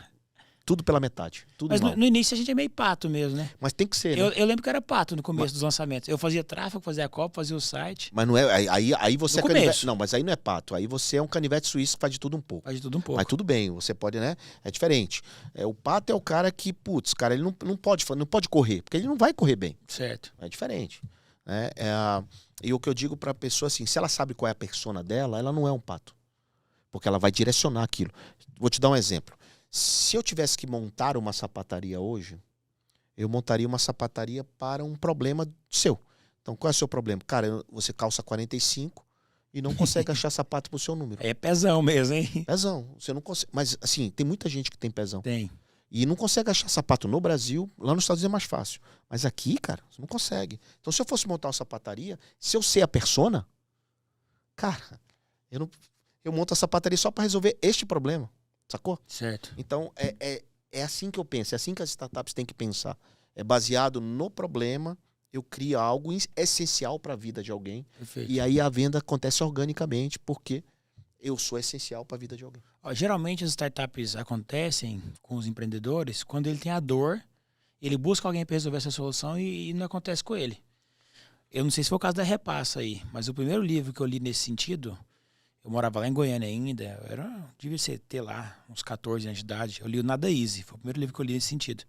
Tudo pela metade. Tudo mas mal. No início a gente é meio pato mesmo, né? Mas tem que ser, né? Eu lembro que era pato no começo dos lançamentos. Eu fazia tráfego, fazia copa, fazia o site. Mas não é. Aí você no é canivete. Não, mas aí não é pato. Aí você é um canivete suíço que faz de tudo um pouco. Faz de tudo um pouco. Mas tudo bem, você pode, né? É diferente. O pato é o cara que, putz, cara, ele não pode correr, porque ele não vai correr bem. Certo. É diferente. E o que eu digo pra pessoa assim, se ela sabe qual é a persona dela, ela não é um pato. Porque ela vai direcionar aquilo. Vou te dar um exemplo. Se eu tivesse que montar uma sapataria hoje, eu montaria uma sapataria para um problema seu. Então, qual é o seu problema? Cara, você calça 45 e não consegue achar sapato pro seu número. É pezão mesmo, hein? Pezão. Você não consegue. Mas, assim, tem muita gente que tem pezão. Tem. E não consegue achar sapato no Brasil. Lá nos Estados Unidos é mais fácil. Mas aqui, cara, você não consegue. Então, se eu fosse montar uma sapataria, se eu sei a persona, cara, eu monto a sapataria só para resolver este problema. Sacou? Certo. Então, é assim que eu penso. É assim que as startups têm que pensar. É baseado no problema. Eu crio algo essencial para a vida de alguém. Perfeito. E aí a venda acontece organicamente porque eu sou essencial para a vida de alguém. Geralmente as startups acontecem com os empreendedores quando ele tem a dor, ele busca alguém para resolver essa solução e não acontece com ele. Eu não sei se foi o caso da Repassa aí, mas o primeiro livro que eu li nesse sentido, eu morava lá em Goiânia ainda, devia ter lá uns 14 anos de idade, eu li o Nada Easy, foi o primeiro livro que eu li nesse sentido.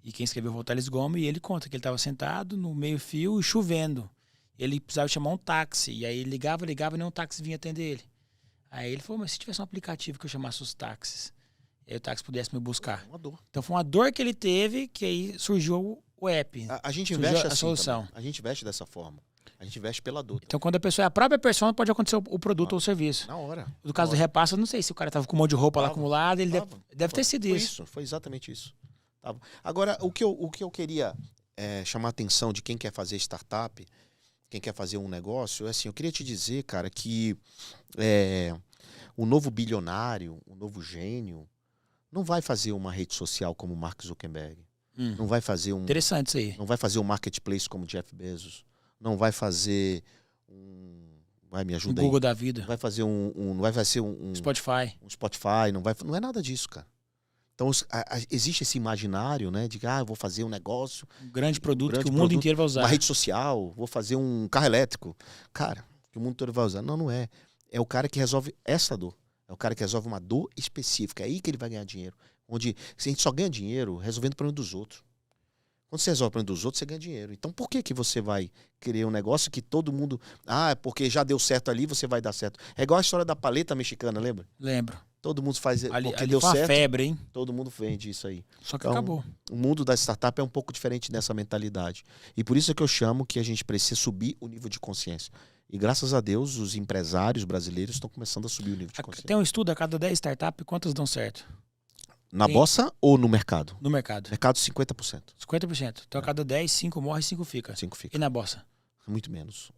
E quem escreveu foi o Thales Gomes, e ele conta que ele estava sentado no meio fio e chovendo. Ele precisava chamar um táxi, e aí ele ligava e nenhum táxi vinha atender ele. Aí ele falou, mas se tivesse um aplicativo que eu chamasse os táxis, e aí o táxi pudesse me buscar. Uma dor. Então foi uma dor que ele teve, que aí surgiu o app. A gente Surgiu investe a assim solução. também. A gente investe dessa forma. A gente investe pela dor. Então quando a pessoa é a própria persona, pode acontecer o produto ou o serviço. Na hora. No caso do repasse, eu não sei se o cara tava com um monte de roupa lá acumulada, ele deve ter sido isso. Foi exatamente isso. Tava. Agora, o que eu queria chamar a atenção de quem quer fazer startup, quem quer fazer um negócio, assim, eu queria te dizer, cara, que o novo bilionário, o novo gênio, não vai fazer uma rede social como o Mark Zuckerberg. Não vai fazer Interessante isso aí. Não vai fazer um marketplace como o Jeff Bezos. Não vai fazer vai, me ajuda o Google aí. da vida. Não vai fazer não vai fazer um Spotify. Um Spotify, não é nada disso, cara. Então existe esse imaginário, né, de que eu vou fazer um negócio, Um grande produto que o mundo inteiro vai usar. Uma rede social, vou fazer um carro elétrico. Cara, que o mundo todo vai usar. Não é. É o cara que resolve essa dor. É o cara que resolve uma dor específica. É aí que ele vai ganhar dinheiro. Onde a gente só ganha dinheiro resolvendo o problema dos outros. Quando você resolve o problema dos outros, você ganha dinheiro. Então por que você vai querer um negócio que todo mundo... porque já deu certo ali, você vai dar certo. É igual a história da paleta mexicana, lembra? Lembro. Todo mundo faz... Ali deu foi uma certo, febre, hein? todo mundo vende isso aí. Só que Então, acabou. O mundo da startup é um pouco diferente dessa mentalidade. E por isso é que eu chamo que a gente precisa subir o nível de consciência. E graças a Deus, os empresários brasileiros estão começando a subir o nível de consciência. Tem um estudo, a cada 10 startups, quantas dão certo? Na bolsa ou no mercado? No mercado. Mercado, 50%. 50%. Então a cada 10, 5 morre e 5 fica. 5 fica. E na bolsa? Muito menos.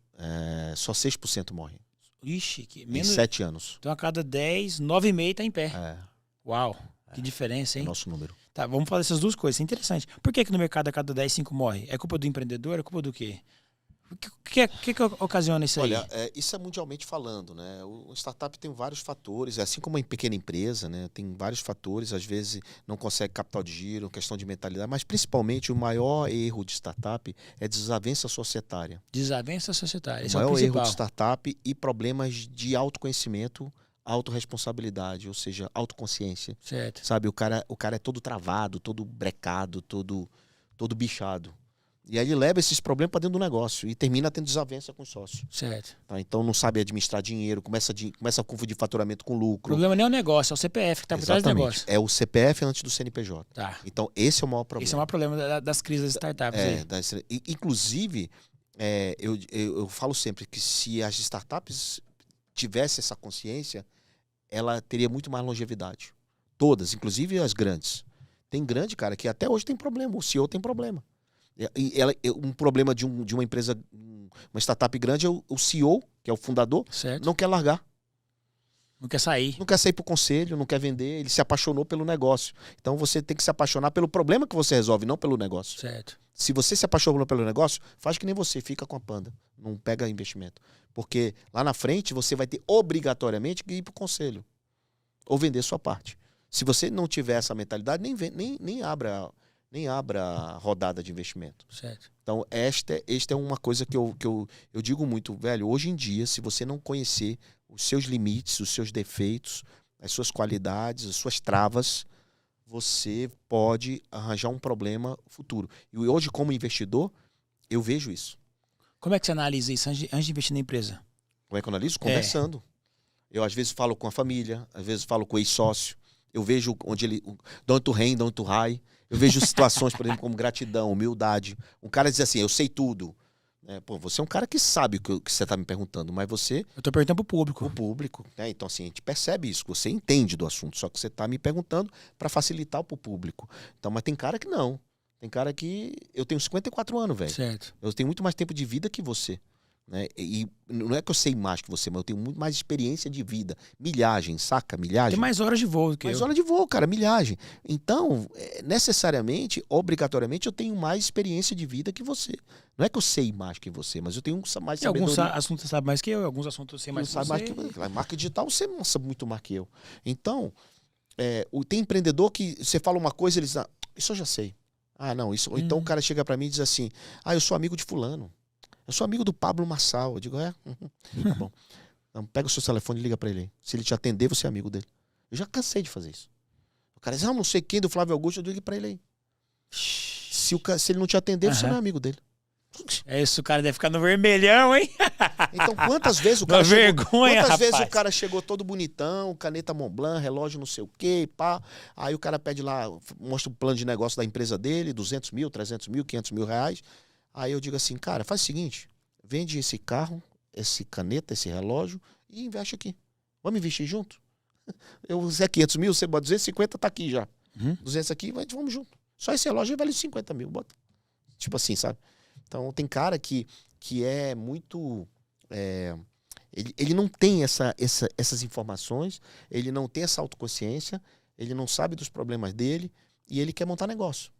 Só 6% morrem. Ixi, menos... Em 7 anos. Então a cada 10, 9,5 tá em pé. Uau, que diferença, hein? É o nosso número. Tá, vamos falar dessas duas coisas. Isso é interessante. Por que no mercado a cada 10, 5 morre? É culpa do empreendedor? É culpa do quê? O que ocasiona isso aí? Olha, isso é mundialmente falando, né? O startup tem vários fatores, assim como uma pequena empresa, né? Tem vários fatores, às vezes não consegue capital de giro, questão de mentalidade, mas principalmente o maior erro de startup é desavença societária. Desavença societária, esse é o maior erro de startup e problemas de autoconhecimento, autorresponsabilidade, ou seja, autoconsciência. Certo. Sabe, o cara é todo travado, todo brecado, todo bichado. E aí ele leva esses problemas para dentro do negócio e termina tendo desavença com o sócio. Certo. Tá? Então não sabe administrar dinheiro, começa a confundir faturamento com lucro. O problema nem é o negócio, é o CPF que está por trás do negócio. É o CPF antes do CNPJ. Tá. Então esse é o maior problema. Esse é o maior problema das crises das startups. Inclusive, eu falo sempre que se as startups tivessem essa consciência, ela teria muito mais longevidade. Todas, inclusive as grandes. Tem grande, cara, que até hoje tem problema. O CEO tem problema. Um problema de uma empresa, uma startup grande, é o CEO, que é o fundador, certo. Não quer largar. Não quer sair. Não quer sair pro conselho, não quer vender, ele se apaixonou pelo negócio. Então você tem que se apaixonar pelo problema que você resolve, não pelo negócio. Certo. Se você se apaixonou pelo negócio, faz que nem você, fica com a panda. Não pega investimento. Porque lá na frente você vai ter obrigatoriamente que ir pro conselho. Ou vender sua parte. Se você não tiver essa mentalidade, nem abra a rodada de investimento. Certo. Então, esta é uma coisa que eu digo muito, velho. Hoje em dia, se você não conhecer os seus limites, os seus defeitos, as suas qualidades, as suas travas, você pode arranjar um problema futuro. E hoje, como investidor, eu vejo isso. Como é que você analisa isso antes de investir na empresa? Como é que eu analiso? Conversando. Eu, às vezes, falo com a família, às vezes, falo com o ex-sócio. Eu vejo de onde tu rain, de onde tu rai. Eu vejo situações, por exemplo, como gratidão, humildade. Um cara diz assim, eu sei tudo. Você é um cara que sabe o que você está me perguntando, mas você... Eu estou perguntando para o público. O público. Né? Então, assim, a gente percebe isso, você entende do assunto, só que você está me perguntando para facilitar para o público. Então, mas tem cara que não. Tem cara que... Eu tenho 54 anos, velho. Certo. Eu tenho muito mais tempo de vida que você. Né? E não é que eu sei mais que você, mas eu tenho muito mais experiência de vida. Milhagem, saca? Milhagem. Tem mais horas de voo do que mais horas de voo, cara, milhagem. Então, necessariamente, obrigatoriamente, eu tenho mais experiência de vida que você. Não é que eu sei mais que você, mas eu tenho mais sabedoria. Alguns assuntos você sabe mais que eu, alguns assuntos você mais que você. Marca digital, você não sabe muito mais que eu. Então, tem empreendedor que você fala uma coisa, ele diz, isso eu já sei. Não, isso. Ou então o cara chega pra mim e diz assim, eu sou amigo de fulano. Eu sou amigo do Pablo Marçal. Eu digo, tá bom. Então, pega o seu telefone e liga pra ele aí. Se ele te atender, você é amigo dele. Eu já cansei de fazer isso. O cara diz, não sei quem do Flávio Augusto, eu digo pra ele aí. Se ele não te atender, você não é amigo dele. Isso, o cara deve ficar no vermelhão, hein? Então, quantas vezes o Dá cara chegou, vergonha, quantas vezes rapaz. o cara chegou todo bonitão, caneta Montblanc, relógio não sei o quê, pá. Aí o cara pede lá, mostra o plano de negócio da empresa dele, 200 mil, 300 mil, 500 mil reais. Aí eu digo assim, cara, faz o seguinte, vende esse carro, esse caneta, esse relógio e investe aqui. Vamos investir junto? Você é 500 mil, você bota 250, tá aqui já. 200 aqui, vamos junto. Só esse relógio vale 50 mil, bota. Tipo assim, sabe? Então tem cara que é muito... Ele não tem essas informações, ele não tem essa autoconsciência, ele não sabe dos problemas dele e ele quer montar negócio.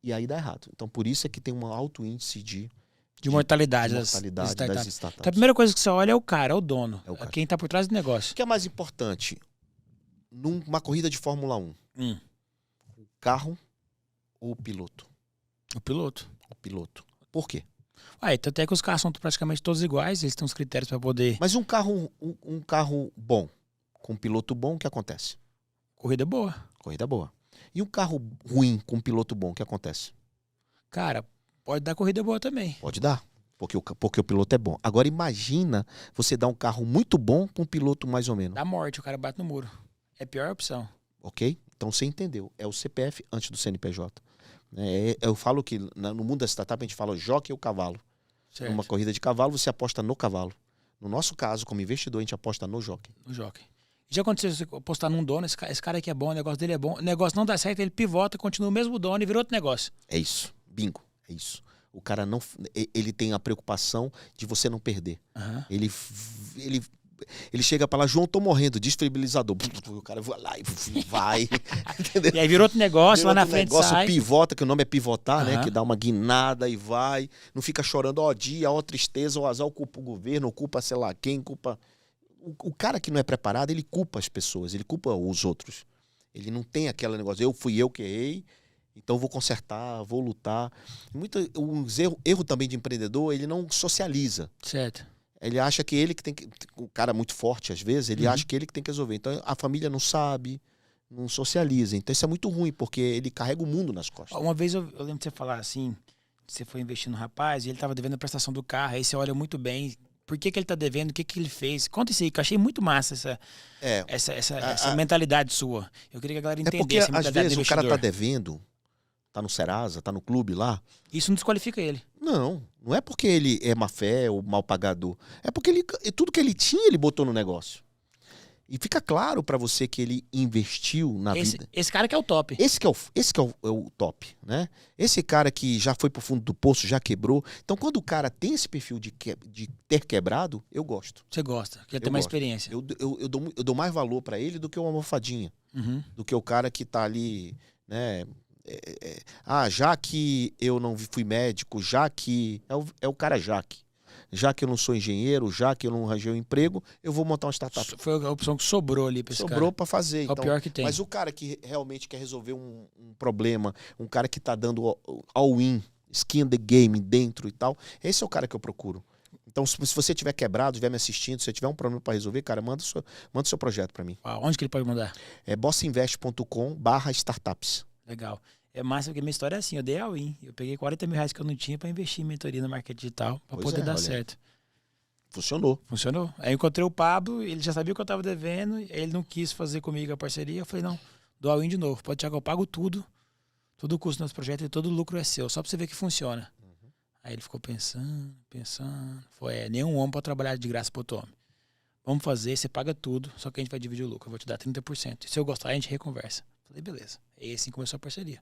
E aí dá errado. Então por isso é que tem um alto índice de mortalidade, das startups. Então a primeira coisa que você olha é o cara, é o dono. É o cara. Quem tá por trás do negócio. O que é mais importante numa corrida de Fórmula 1? O carro ou o piloto? O piloto. O piloto. Por quê? Tanto é que os carros são praticamente todos iguais, eles têm os critérios para poder... Mas um carro bom, com um piloto bom, o que acontece? Corrida boa. Corrida boa. E um carro ruim com um piloto bom, o que acontece? Cara, pode dar corrida boa também. Pode dar, porque o piloto é bom. Agora imagina você dar um carro muito bom com um piloto mais ou menos. Dá morte, o cara bate no muro. É a pior opção. Ok? Então você entendeu. É o CPF antes do CNPJ. Eu falo que no mundo da startup a gente fala jockey ou cavalo. Certo. Numa corrida de cavalo você aposta no cavalo. No nosso caso, como investidor, a gente aposta no jockey. No jockey. Já aconteceu você apostar num dono, esse cara aqui é bom, o negócio dele é bom, o negócio não dá certo, ele pivota, continua o mesmo dono e vira outro negócio. É isso. Bingo. É isso. O cara não... Ele tem a preocupação de você não perder. Uhum. Ele chega pra lá, João, tô morrendo, desfibrilador. O cara vai lá e vai. Entendeu? E aí vira outro negócio, Vira lá na outro frente negócio, sai. pivota, que o nome é pivotar, né? Uhum. Que dá uma guinada e vai. Não fica chorando, ó dia, ó tristeza, ó azar, culpa o governo, culpa sei lá quem, culpa... O cara que não é preparado, ele culpa as pessoas, ele culpa os outros. Ele não tem aquele negócio, fui eu que errei, então vou consertar, vou lutar. Erro também de empreendedor, ele não socializa. Certo. Ele acha que ele que tem que... O cara é muito forte, às vezes, ele acha que ele que tem que resolver. Então a família não sabe, não socializa. Então isso é muito ruim, porque ele carrega o mundo nas costas. Uma vez eu lembro de você falar assim, você foi investir no rapaz e ele estava devendo a prestação do carro, aí você olha muito bem, por que ele tá devendo, o que ele fez. Conta isso aí, que eu achei muito massa essa mentalidade sua. Eu queria que a galera entendesse porque, a mentalidade às vezes, do o cara tá investidor. devendo, tá no Serasa, tá no clube lá. Isso não desqualifica ele. Não é porque ele é má fé ou mal pagador. É porque tudo que ele tinha, ele botou no negócio. E fica claro pra você que ele investiu na vida. Esse cara que é o top. Esse que é o top, né? Esse cara que já foi pro fundo do poço, já quebrou. Então, quando o cara tem esse perfil de ter quebrado, eu gosto. Você gosta, quer ter Eu mais gosto. experiência. Eu dou mais valor pra ele do que uma almofadinha. Do que o cara que tá ali, né? Já que eu não fui médico, já que... É o cara já que eu não sou engenheiro, já que eu não arranjei um emprego, eu vou montar uma startup. Foi a opção que sobrou ali pra esse cara. Sobrou para fazer. É o pior que tem. Mas o cara que realmente quer resolver um problema, um cara que tá dando all-in, skin in the game dentro e tal, esse é o cara que eu procuro. Então, se você tiver quebrado, estiver me assistindo, se você tiver um problema para resolver, cara, manda o seu projeto para mim. Onde que ele pode mandar? É bossinvest.com/startups. Legal. É massa, porque minha história é assim, eu dei all-in. Eu peguei 40 mil reais que eu não tinha pra investir em mentoria no marketing digital, pra poder dar certo. Funcionou. Funcionou. Aí eu encontrei o Pablo, ele já sabia o que eu tava devendo, ele não quis fazer comigo a parceria. Eu falei, não, dou all-in de novo. Pode chegar que eu pago tudo, todo o custo do nosso projeto e todo o lucro é seu, só pra você ver que funciona. Aí ele ficou pensando. Foi, nenhum homem pode trabalhar de graça pro outro homem. Vamos fazer, você paga tudo, só que a gente vai dividir o lucro. Eu vou te dar 30%. Se eu gostar, a gente reconversa. Falei, beleza. E assim começou a parceria.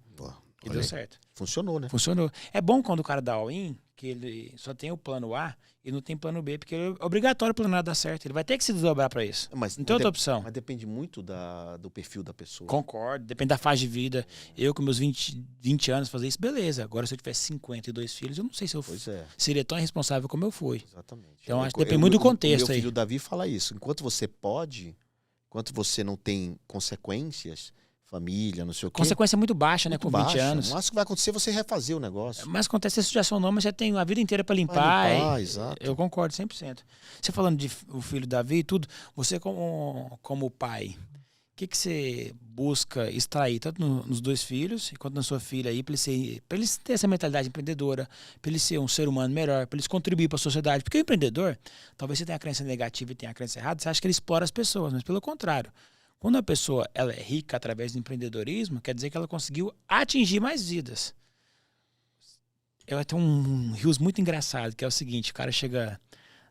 E deu certo. Funcionou, né? Funcionou. É bom quando o cara dá all-in, que ele só tem o plano A e não tem plano B, porque é obrigatório o plano A dar certo. Ele vai ter que se desdobrar para isso. Mas não tem outra opção. Mas depende muito do perfil da pessoa. Concordo. Depende da fase de vida. Eu, com meus 20 anos, fazer isso, beleza. Agora, se eu tivesse 52 filhos, eu não sei se eu seria tão irresponsável como eu fui. Exatamente. Então, acho que depende muito do contexto aí. Meu filho Davi fala isso. Enquanto você pode, enquanto você não tem consequências... família, não sei o quê. Consequência muito baixa, né? Com 20 anos. O máximo que vai acontecer é você refazer o negócio. Mas acontece a situação não, mas já tem a vida inteira para limpar. Exato. Eu concordo 100%. Você falando de o filho Davi e tudo, você como pai, que você busca extrair, tanto nos dois filhos, quanto na sua filha aí, para eles terem essa mentalidade empreendedora, para eles ser um ser humano melhor, para eles contribuir para a sociedade? Porque o empreendedor, talvez você tenha a crença negativa e tenha a crença errada, você acha que ele explora as pessoas, mas pelo contrário. Quando a pessoa ela é rica através do empreendedorismo, quer dizer que ela conseguiu atingir mais vidas. Eu tenho um rios muito engraçado, que é o seguinte, o cara chega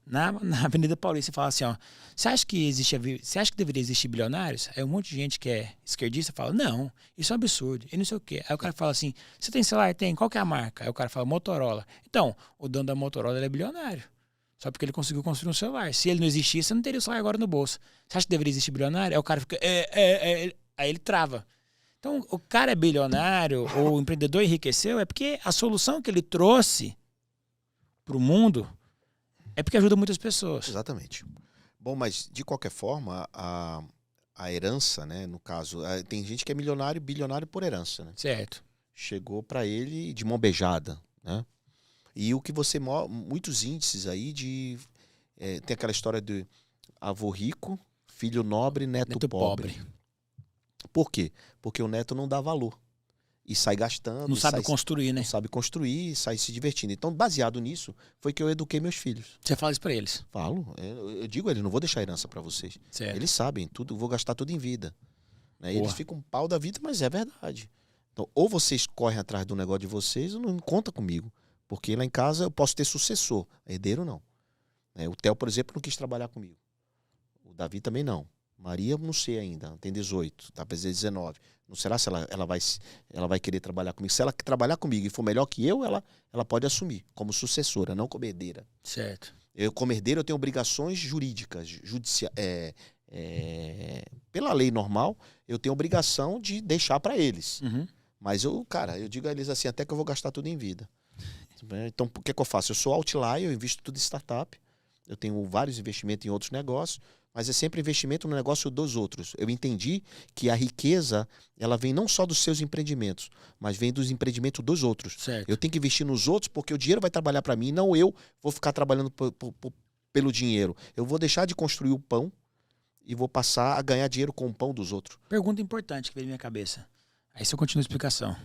na Avenida Paulista e fala assim, ó, você acha que deveria existir bilionários? Aí um monte de gente que é esquerdista fala, não, isso é um absurdo, e não sei o quê. Aí o cara fala assim, você tem celular? Tem, qual que é a marca? Aí o cara fala, Motorola. Então, o dono da Motorola ele é bilionário, só porque ele conseguiu construir um celular. Se ele não existisse, você não teria o celular agora no bolso. Você acha que deveria existir bilionário? Aí o cara fica, aí ele trava. Então, o cara é bilionário ou o empreendedor enriqueceu é porque a solução que ele trouxe para o mundo é porque ajuda muitas pessoas. Exatamente. Bom, mas de qualquer forma, a herança, né, no caso, tem gente que é milionário, bilionário por herança, né? Certo. Chegou para ele de mão beijada, né? E o que muitos índices aí tem aquela história de avô rico, filho nobre, neto pobre. Por quê? Porque o neto não dá valor. E sai gastando. Não sabe construir, né? Não sabe construir e sai se divertindo. Então, baseado nisso, foi que eu eduquei meus filhos. Você fala isso pra eles? Falo. Eu digo a eles, não vou deixar herança para vocês. Certo. Eles sabem, vou gastar tudo em vida. Né? Eles ficam um pau da vida, mas é verdade. Então, ou vocês correm atrás do negócio de vocês, ou não conta comigo. Porque lá em casa eu posso ter sucessor. Herdeiro, não. O Theo, por exemplo, não quis trabalhar comigo. O Davi também não. Maria, não sei ainda, tem 18, tá para dizer 19. Não será se ela vai querer trabalhar comigo? Se ela trabalhar comigo e for melhor que eu, ela pode assumir como sucessora, não como herdeira. Certo. Eu, como herdeiro, eu tenho obrigações jurídicas, pela lei normal, eu tenho obrigação de deixar para eles. Uhum. Mas eu digo a eles assim, até que eu vou gastar tudo em vida. Então, o que eu faço? Eu sou outlier, eu invisto tudo em startup, eu tenho vários investimentos em outros negócios, mas é sempre investimento no negócio dos outros. Eu entendi que a riqueza, ela vem não só dos seus empreendimentos, mas vem dos empreendimentos dos outros. Certo. Eu tenho que investir nos outros porque o dinheiro vai trabalhar para mim, não eu vou ficar trabalhando pelo dinheiro. Eu vou deixar de construir o pão e vou passar a ganhar dinheiro com o pão dos outros. Pergunta importante que veio na minha cabeça. Aí se eu continuo a explicação.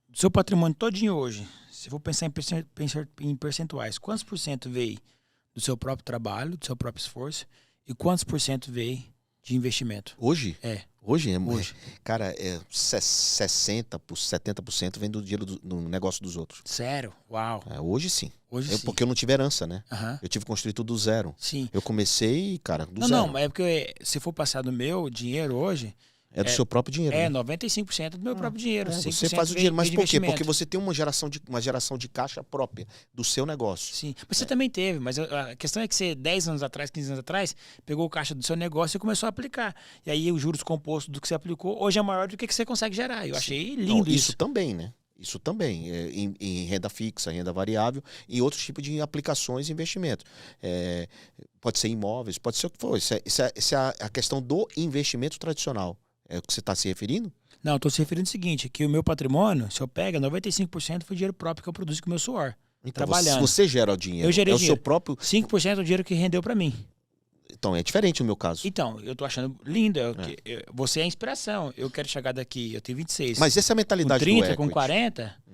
Do seu patrimônio todinho hoje, se eu for pensar em percentuais, quantos por cento veio do seu próprio trabalho, do seu próprio esforço, e quantos por cento veio de investimento? Hoje? Hoje. Cara, 60%, 70% vem do dinheiro do negócio dos outros. Sério? Uau. Hoje sim. Sim. Porque eu não tive herança, né? Uhum. Eu tive que construir tudo do zero. Sim. Eu comecei, cara, do zero. Não, mas é porque se for passar do meu dinheiro hoje... É do seu próprio dinheiro. É, né? 95% do meu próprio dinheiro. Você faz o dinheiro. Mas por quê? Porque você tem uma geração de caixa própria do seu negócio. Sim. Mas você também teve. Mas a questão é que você, 10 anos atrás, 15 anos atrás, pegou o caixa do seu negócio e começou a aplicar. E aí os juros compostos do que você aplicou hoje é maior do que você consegue gerar. Eu achei lindo isso. Isso também, né? Isso também, em renda fixa, renda variável e outros tipos de aplicações e investimentos. Pode ser imóveis, pode ser o que for. Isso é a questão do investimento tradicional. É o que você está se referindo? Não, estou se referindo ao seguinte, que o meu patrimônio, se eu pego, 95% foi dinheiro próprio que eu produzo com o meu suor. Então, trabalhando. Você gera o dinheiro. Eu gerei o dinheiro. Seu próprio... 5% do dinheiro que rendeu para mim. Então, é diferente no meu caso. Então, eu tô achando lindo. Você é a inspiração. Eu quero chegar daqui, eu tenho 26. Mas essa é a mentalidade com 30, do equity. com 40...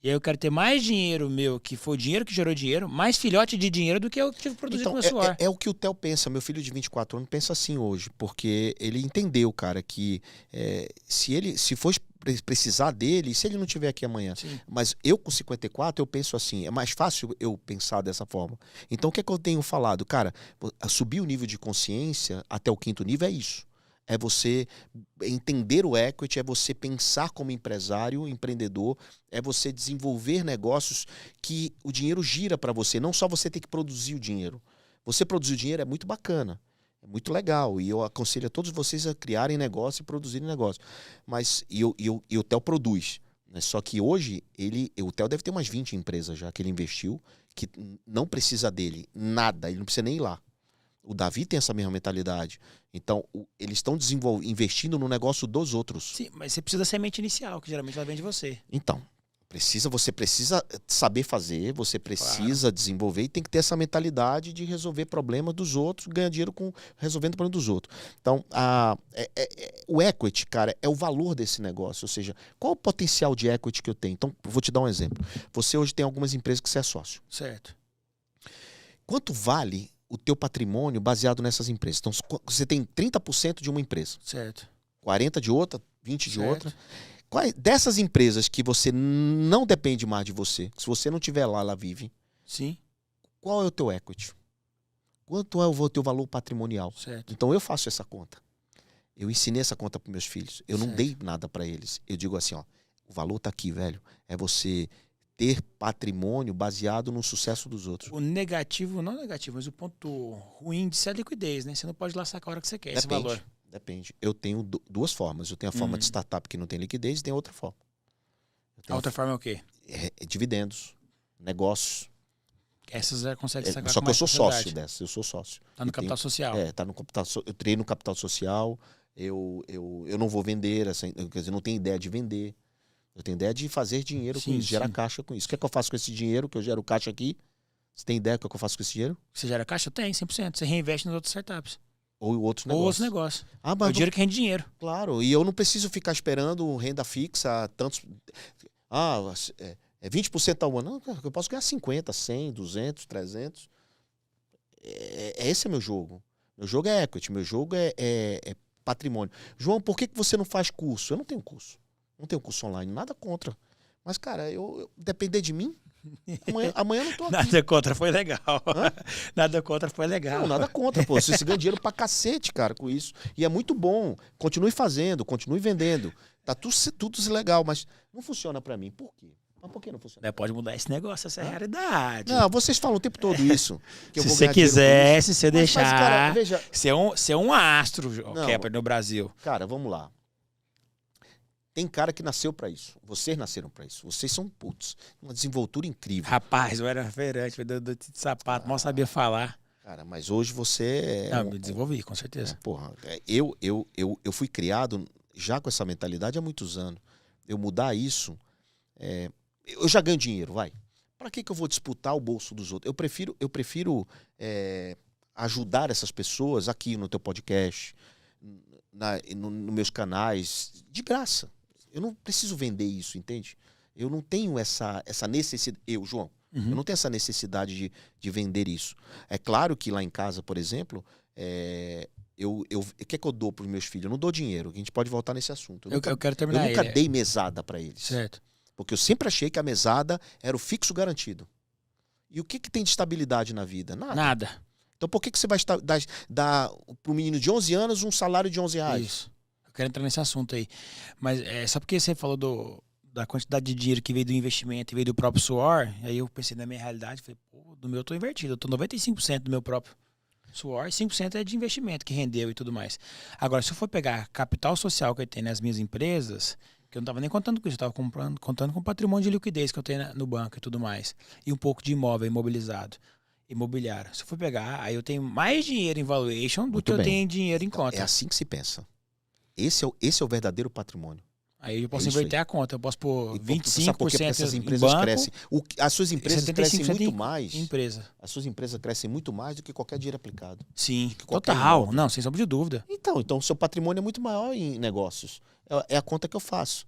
E aí eu quero ter mais dinheiro meu, que foi o dinheiro que gerou dinheiro, mais filhote de dinheiro do que eu tive que produzir com o meu suor. É o que o Theo pensa. Meu filho de 24 anos pensa assim hoje. Porque ele entendeu, cara, que se for precisar dele, se ele não estiver aqui amanhã. Sim. Mas eu com 54, eu penso assim, é mais fácil eu pensar dessa forma. Então o que é que eu tenho falado? Cara, subir o nível de consciência até o 5º nível é isso. É você entender o equity, é você pensar como empresário, empreendedor, é você desenvolver negócios que o dinheiro gira para você, não só você ter que produzir o dinheiro. Você produzir o dinheiro é muito bacana, é muito legal, e eu aconselho a todos vocês a criarem negócio e produzirem negócio. Mas, e o Theo produz, né? Só que hoje, o Theo deve ter umas 20 empresas já que ele investiu, que não precisa dele, nada, ele não precisa nem ir lá. O Davi tem essa mesma mentalidade. Então, eles estão investindo no negócio dos outros. Sim, mas você precisa da semente inicial, que geralmente ela vem de você. Então, Você precisa saber fazer, você precisa desenvolver e tem que ter essa mentalidade de resolver problemas dos outros, ganhar dinheiro resolvendo o problema dos outros. Então, o equity, cara, é o valor desse negócio. Ou seja, qual o potencial de equity que eu tenho? Então, eu vou te dar um exemplo. Você hoje tem algumas empresas que você é sócio. Certo. Quanto vale o teu patrimônio baseado nessas empresas? Então, você tem 30% de uma empresa. Certo. 40% de outra, 20% de Certo. outra. Dessas empresas que você não depende mais de você, se você não tiver lá, ela vive. Sim. Qual é o teu equity? Quanto é o teu valor patrimonial? Certo. Então eu faço essa conta. Eu ensinei essa conta para meus filhos. Eu não Certo. dei nada para eles. Eu digo assim, ó, o valor tá aqui, velho. É você ter patrimônio baseado no sucesso dos outros. O negativo, não negativo, mas o ponto ruim disso é a liquidez, né? Você não pode lá sacar a hora que você quer esse valor. Depende. Eu tenho duas formas. Eu tenho a forma de startup que não tem liquidez e tem outra forma. A outra forma é o quê? Dividendos, negócios. Essas já consegue sacar Só com que eu mais sou facilidade. sócio dessa. Eu sou sócio. Tá no capital social. Tá no capital. Eu treino no capital social. Eu não vou vender, assim, quer dizer, não tenho ideia de vender. Eu tenho ideia de fazer dinheiro com isso, gerar caixa com isso. O que é que eu faço com esse dinheiro que eu gero caixa aqui? Você tem ideia do que eu faço com esse dinheiro? Você gera caixa? Tem, 100%. Você reinveste nas outras startups. Ou outros negócios. Ou outros negócios. Mas o dinheiro que rende dinheiro. Claro, e eu não preciso ficar esperando renda fixa, tantos... é 20% ao ano. Não, eu posso ganhar 50, 100, 200, 300. Esse é meu jogo. Meu jogo é equity, meu jogo é patrimônio. João, por que você não faz curso? Eu não tenho curso. Não tenho curso online, nada contra. Mas, cara, depender de mim, amanhã eu não tô aqui. Nada contra, foi legal. Nada contra, foi legal. Não, nada contra, pô. Você ganha dinheiro pra cacete, cara, com isso. E é muito bom. Continue fazendo, continue vendendo. Tá tudo legal, mas não funciona pra mim. Por quê? Mas por que não funciona? Pode mudar esse negócio, essa é a realidade. Não, vocês falam o tempo todo isso. Que se você quiser, se você deixar. Mas, cara, veja... Você é um astro, Kepler, no Brasil. Cara, vamos lá. Tem cara que nasceu pra isso. Vocês nasceram pra isso. Vocês são putos. Uma desenvoltura incrível. Rapaz, eu era feirante, vendedor de sapato, mal sabia falar. Cara, mas hoje você... Não, me desenvolvi, com certeza. Eu fui criado já com essa mentalidade há muitos anos. Eu mudar isso... eu já ganho dinheiro, vai. Pra que eu vou disputar o bolso dos outros? Eu prefiro ajudar essas pessoas aqui no teu podcast, nos meus canais, de graça. Eu não preciso vender isso, entende? Eu não tenho essa necessidade. João, eu não tenho essa necessidade de vender isso. É claro que lá em casa, por exemplo, o que é que eu dou para os meus filhos? Eu não dou dinheiro, a gente pode voltar nesse assunto. Eu quero terminar. Eu nunca dei mesada para eles. Certo. Porque eu sempre achei que a mesada era o fixo garantido. E o que tem de estabilidade na vida? Nada. Então por que você vai dar para um menino de 11 anos um salário de R$11? Isso. Eu quero entrar nesse assunto aí. Mas só porque você falou da quantidade de dinheiro que veio do investimento e veio do próprio suor, aí eu pensei na minha realidade, falei, pô, do meu eu tô invertido. Eu tô 95% do meu próprio suor e 5% é de investimento que rendeu e tudo mais. Agora, se eu for pegar capital social que eu tenho nas minhas empresas, que eu não estava nem contando com isso, eu estava contando com o patrimônio de liquidez que eu tenho no banco e tudo mais. E um pouco de imóvel imobilizado. Imobiliário. Se eu for pegar, aí eu tenho mais dinheiro em valuation do que eu tenho dinheiro em conta. É assim que se pensa. Esse é o verdadeiro patrimônio. Aí eu posso inverter a conta. Eu posso pôr 25% porque essas em empresas banco, crescem. As suas empresas crescem muito mais. Empresa. As suas empresas crescem muito mais do que qualquer dinheiro aplicado. Sim, total. Não, sem sombra de dúvida. Então o seu patrimônio é muito maior em negócios. É a conta que eu faço.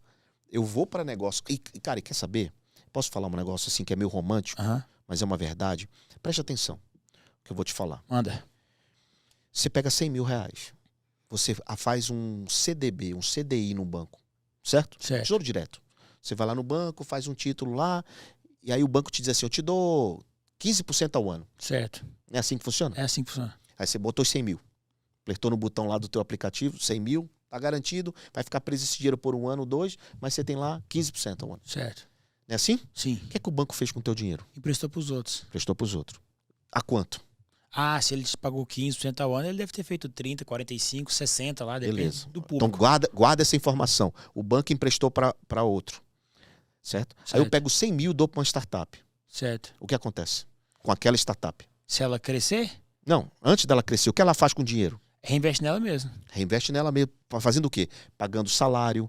Eu vou para negócio. E, cara, quer saber? Posso falar um negócio assim que é meio romântico, mas é uma verdade? Preste atenção no que eu vou te falar. Manda. Você pega R$100.000. Você faz um CDB, um CDI no banco. Certo? Tesouro direto. Você vai lá no banco, faz um título lá, e aí o banco te diz assim, eu te dou 15% ao ano. Certo. É assim que funciona? É assim que funciona. Aí você botou 100 mil. Apertou no botão lá do teu aplicativo, 100 mil, tá garantido, vai ficar preso esse dinheiro por 1 ano, 2, mas você tem lá 15% ao ano. Certo. Não é assim? Sim. O que é que o banco fez com o teu dinheiro? Emprestou pros outros. Emprestou pros outros. A quanto? Se ele te pagou 15% ao ano, ele deve ter feito 30, 45, 60 lá, depende do público. Então guarda essa informação. O banco emprestou para outro. Certo? Aí eu pego 100 mil e dou para uma startup. Certo. O que acontece com aquela startup? Se ela crescer? Não, antes dela crescer, o que ela faz com o dinheiro? Reinveste nela mesmo. Reinveste nela mesmo. Fazendo o quê? Pagando salário.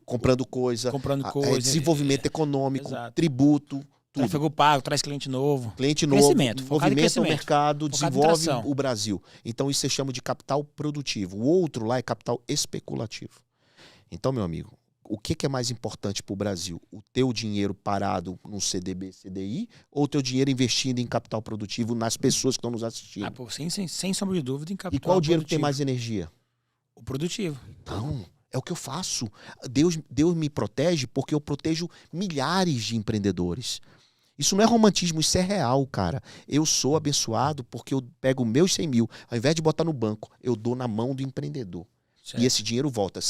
Comprando coisa, coisa. desenvolvimento econômico, Exato. tributo, tudo. Tráfego pago, traz cliente novo. Cliente novo, Crescimento, focado em movimenta o crescimento. mercado, Focado em desenvolve tração. o Brasil. Então isso se chama de capital produtivo. O outro lá é capital especulativo. Então, meu amigo, o que é mais importante para o Brasil? O teu dinheiro parado no CDB, CDI ou o teu dinheiro investindo em capital produtivo nas pessoas que estão nos assistindo? Pô, sem sombra de dúvida em capital E qual dinheiro que tem produtivo. mais energia? O produtivo. Então, é o que eu faço. Deus me protege porque eu protejo milhares de empreendedores. Isso não é romantismo, isso é real, cara. Eu sou abençoado porque eu pego meus 100 mil, ao invés de botar no banco, eu dou na mão do empreendedor. Certo. E esse dinheiro volta.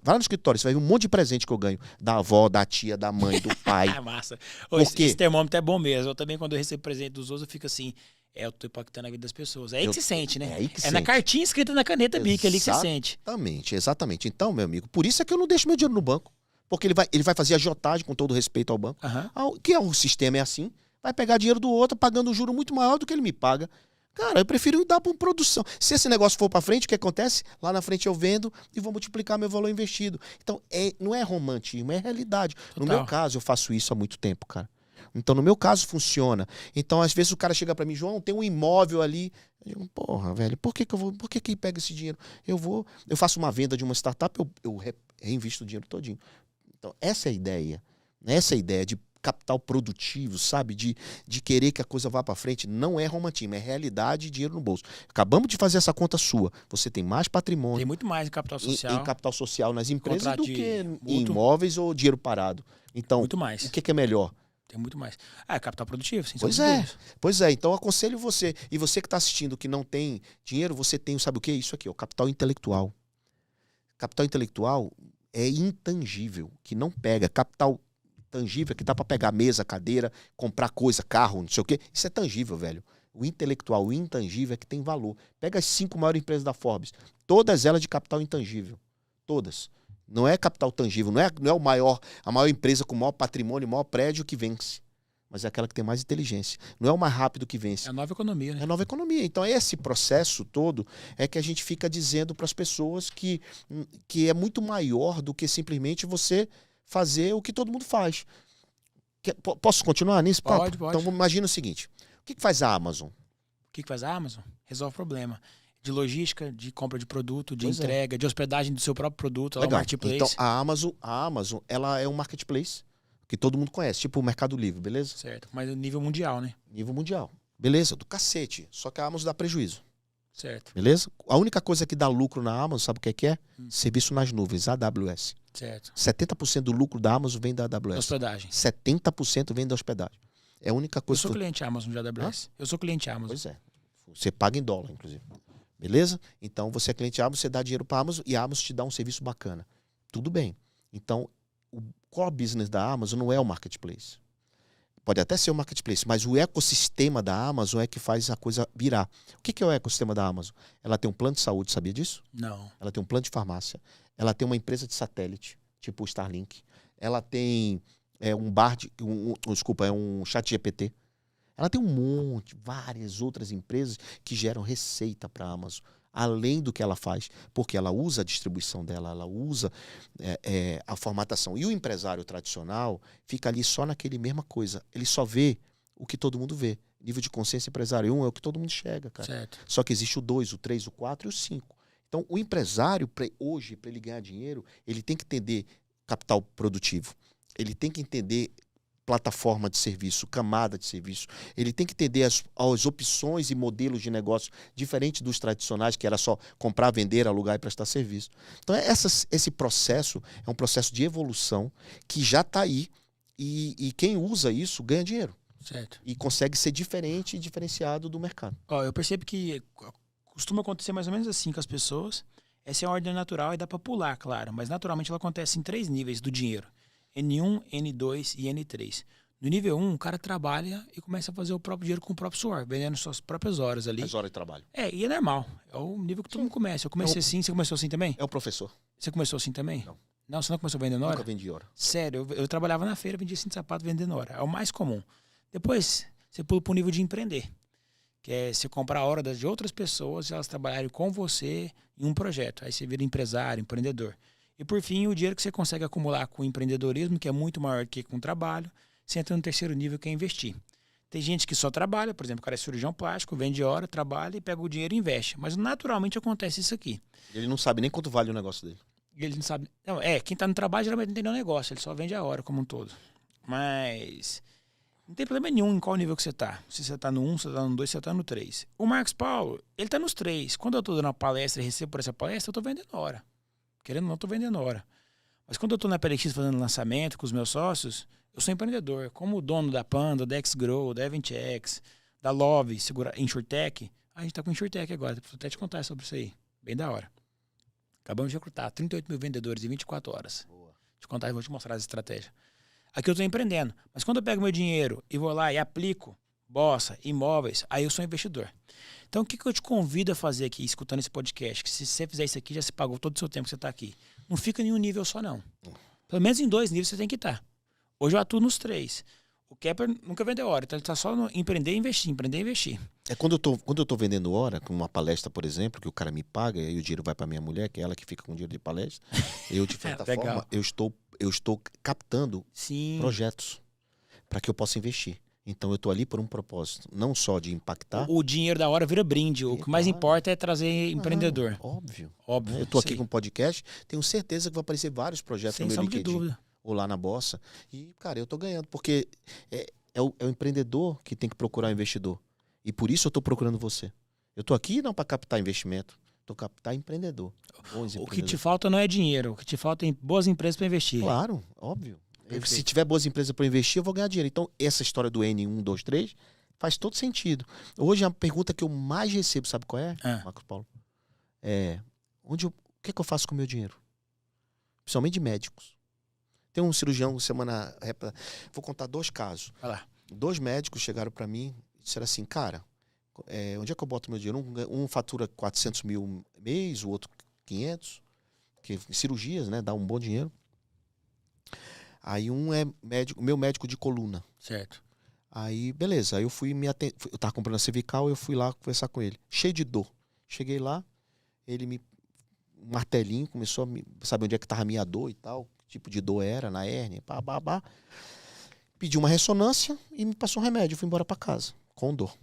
Vai no escritório, você vai ver um monte de presente que eu ganho. Da avó, da tia, da mãe, do pai. Ah, massa. Por quê? Esse termômetro é bom mesmo. Eu também, quando eu recebo presente dos outros, eu fico assim, eu tô impactando a vida das pessoas. É aí que se sente, né? É aí que na sente. cartinha escrita na caneta Bic ali que você sente. Exatamente. Então, meu amigo, por isso é que eu não deixo meu dinheiro no banco. Porque ele vai fazer agiotagem, com todo respeito ao banco. Que é um sistema é assim. Vai pegar dinheiro do outro, pagando um juro muito maior do que ele me paga. Cara, eu prefiro dar para produção. Se esse negócio for para frente, o que acontece? Lá na frente eu vendo e vou multiplicar meu valor investido. Então, não é romantismo, é realidade. Total. No meu caso, eu faço isso há muito tempo, cara. Então, no meu caso, funciona. Então, às vezes o cara chega para mim, João, tem um imóvel ali. Eu digo, porra, velho, por que pega esse dinheiro? Eu faço uma venda de uma startup, eu reinvisto o dinheiro todinho. Então, essa é a ideia. Essa é a ideia de capital produtivo, sabe? De querer que a coisa vá para frente. Não é romantismo, é realidade e dinheiro no bolso. Acabamos de fazer essa conta sua. Você tem mais patrimônio. Tem muito mais em capital social. Em capital social nas empresas Contrato do que mútuo. em imóveis ou dinheiro parado. Então, Muito mais. o que é melhor? Tem muito mais. Capital produtivo, sem Pois sombra de é. dúvidas. Pois é. Então, aconselho você. E você que está assistindo que não tem dinheiro, você tem, sabe o que? Isso aqui, o capital intelectual. Capital intelectual é intangível, que não pega. Capital tangível, que dá para pegar mesa, cadeira, comprar coisa, carro, não sei o quê. Isso é tangível, velho. O intelectual, o intangível é que tem valor. Pega as 5 maiores empresas da Forbes. Todas elas de capital intangível. Todas. Não é capital tangível, não é a maior empresa com o maior patrimônio, o maior prédio que vence. Mas é aquela que tem mais inteligência. Não é o mais rápido que vence. É a nova economia, né? É a nova economia. Então, esse processo todo é que a gente fica dizendo para as pessoas que é muito maior do que simplesmente você fazer o que todo mundo faz. Posso continuar nisso? Pode. Então, imagina o seguinte. O que faz a Amazon? O que faz a Amazon? Resolve problema de logística, de compra de produto, de Pois é. entrega, de hospedagem do seu próprio produto, ela é um Legal. marketplace. Então, a Amazon, ela é um marketplace que todo mundo conhece, tipo o Mercado Livre, beleza? Certo, mas no nível mundial, né? Nível mundial. Beleza, do cacete. Só que a Amazon dá prejuízo. Certo. Beleza? A única coisa que dá lucro na Amazon, sabe o que é? Serviço nas nuvens, AWS. Certo. 70% do lucro da Amazon vem da AWS. Hospedagem. 70% vem da hospedagem. É a única Eu coisa sou que... cliente Amazon de AWS. Eu sou cliente Amazon. Pois é. Você paga em dólar, inclusive. Beleza? Então, você é cliente Amazon, você dá dinheiro para a Amazon e a Amazon te dá um serviço bacana. Tudo bem. Então, o core business da Amazon não é o marketplace. Pode até ser o marketplace, mas o ecossistema da Amazon é que faz a coisa virar. O que é o ecossistema da Amazon? Ela tem um plano de saúde, sabia disso? Não. Ela tem um plano de farmácia. Ela tem uma empresa de satélite, tipo o Starlink. Ela tem um chat GPT. Ela tem várias outras empresas que geram receita para a Amazon, além do que ela faz, porque ela usa a distribuição dela, ela usa a formatação. E o empresário tradicional fica ali só naquele mesma coisa. Ele só vê o que todo mundo vê. Nível de consciência empresário 1 é o que todo mundo chega, cara. Certo. Só que existe o 2, o 3, o 4 e o 5. Então, o empresário, hoje, para ele ganhar dinheiro, ele tem que entender capital produtivo. Ele tem que entender plataforma de serviço, camada de serviço. Ele tem que entender as opções e modelos de negócio diferentes dos tradicionais, que era só comprar, vender, alugar e prestar serviço. Então, esse processo é um processo de evolução que já está aí e quem usa isso ganha dinheiro. Certo. E consegue ser diferente e diferenciado do mercado. Ó, eu percebo que costuma acontecer mais ou menos assim com as pessoas. Essa é a ordem natural e dá para pular, claro. Mas naturalmente ela acontece em 3 níveis do dinheiro. N1, N2 e N3. No nível 1, o cara trabalha e começa a fazer o próprio dinheiro com o próprio suor, vendendo suas próprias horas ali. As horas de trabalho. E é normal. É o nível que todo mundo começa. Eu comecei assim, você começou assim também? É o professor. Você começou assim também? Não. Não, você não começou vendendo hora? Nunca vendi hora. Sério, eu trabalhava na feira, vendia cinto de sapato vendendo hora. É o mais comum. Depois, você pula para o nível de empreender. Que é você comprar a hora de outras pessoas e elas trabalharem com você em um projeto. Aí você vira empresário, empreendedor. E E por fim, o dinheiro que você consegue acumular com o empreendedorismo, que é muito maior que com o trabalho, você entra no terceiro nível, que é investir. Tem gente que só trabalha, por exemplo, o cara é cirurgião plástico, vende hora, trabalha e pega o dinheiro e investe. Mas naturalmente acontece isso aqui. Ele não sabe nem quanto vale o negócio dele. Ele não sabe. Não, quem tá no trabalho geralmente não tem nenhum negócio, ele só vende a hora como um todo. Mas não tem problema nenhum em qual nível que você tá. Se você tá no 1, se você tá no 2, se você tá no 3. O Marcos Paulo, ele tá nos 3. Quando eu tô dando uma palestra e recebo por essa palestra, eu tô vendendo hora. Querendo ou não, eu tô vendendo hora. Mas quando eu tô na PLX fazendo lançamento com os meus sócios, eu sou empreendedor. Como dono da Panda, da XGrow, da EventX, da Love, InsurTech. A gente tá com InsurTech agora, vou até te contar sobre isso aí. Bem da hora. Acabamos de recrutar 38 mil vendedores em 24 horas. Boa. Vou te contar e vou te mostrar as estratégias. Aqui eu tô empreendendo. Mas quando eu pego meu dinheiro e vou lá e aplico Bossa, imóveis, aí eu sou investidor. Então o que eu te convido a fazer aqui, escutando esse podcast? Que se você fizer isso aqui, já se pagou todo o seu tempo que você tá aqui. Não fica em um nível só, não. Pelo menos em 2 níveis você tem que estar. Hoje eu atuo nos 3. O Kepler nunca vendeu hora, então ele tá só no empreender e investir, empreender e investir. Quando eu tô vendendo hora, com uma palestra, por exemplo, que o cara me paga e o dinheiro vai para minha mulher, que é ela que fica com o dinheiro de palestra, eu, de certa forma, eu estou captando projetos para que eu possa investir. Então eu tô ali por um propósito, não só de impactar. O dinheiro da hora vira brinde. O que mais importa é trazer empreendedor. Óbvio. Óbvio. Eu tô aqui com um podcast, tenho certeza que vai aparecer vários projetos no meu LinkedIn. Sem dúvida. Ou lá na Bossa. E, cara, eu tô ganhando, porque é o empreendedor que tem que procurar o investidor. E por isso eu tô procurando você. Eu tô aqui não para captar investimento, tô para captar empreendedor. O que te falta não é dinheiro, o que te falta é boas empresas para investir. Claro, óbvio. Se tiver boas empresas para investir, eu vou ganhar dinheiro. Então, essa história do N1, 2, 3 faz todo sentido. Hoje, a pergunta que eu mais recebo, sabe qual é, Marcos Paulo? O que é que eu faço com o meu dinheiro? Principalmente de médicos. Tem um cirurgião, vou contar 2 casos. Vai lá. 2 médicos chegaram para mim e disseram assim, cara, onde é que eu boto meu dinheiro? Um fatura 400 mil mês, o outro 500, que cirurgias, né, dá um bom dinheiro. Aí um é meu médico de coluna. Certo. Aí, beleza. Aí eu fui eu tava comprando a cervical, eu fui lá conversar com ele. Cheio de dor. Cheguei lá, ele um martelinho, começou a saber onde é que tava a minha dor e tal. Que tipo de dor era, na hérnia, pá. Pediu uma ressonância e me passou um remédio. Eu fui embora pra casa, com dor.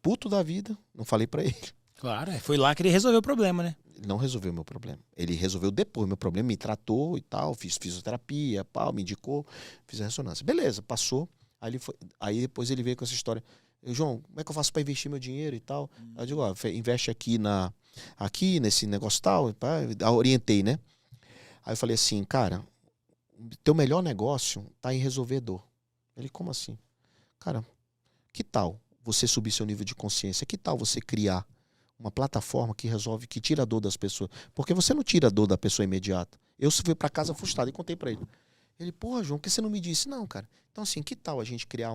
Puto da vida, não falei pra ele. Claro, foi lá que ele resolveu o problema, né? Não resolveu o meu problema. Ele resolveu depois o meu problema, me tratou e tal, fiz fisioterapia, me indicou, fiz a ressonância. Beleza, passou. Aí depois ele veio com essa história. João, como é que eu faço para investir meu dinheiro e tal? Aí eu digo, investe aqui nesse negócio tal. Orientei, né? Aí eu falei assim, cara, teu melhor negócio tá em resolver dor. Ele, como assim? Cara, que tal você subir seu nível de consciência? Que tal você criar uma plataforma que resolve, que tira a dor das pessoas? Porque você não tira a dor da pessoa imediata. Eu fui para casa frustrado e contei para ele. Ele, porra, João, por que você não me disse? Não, cara. Então, assim, que tal a gente criar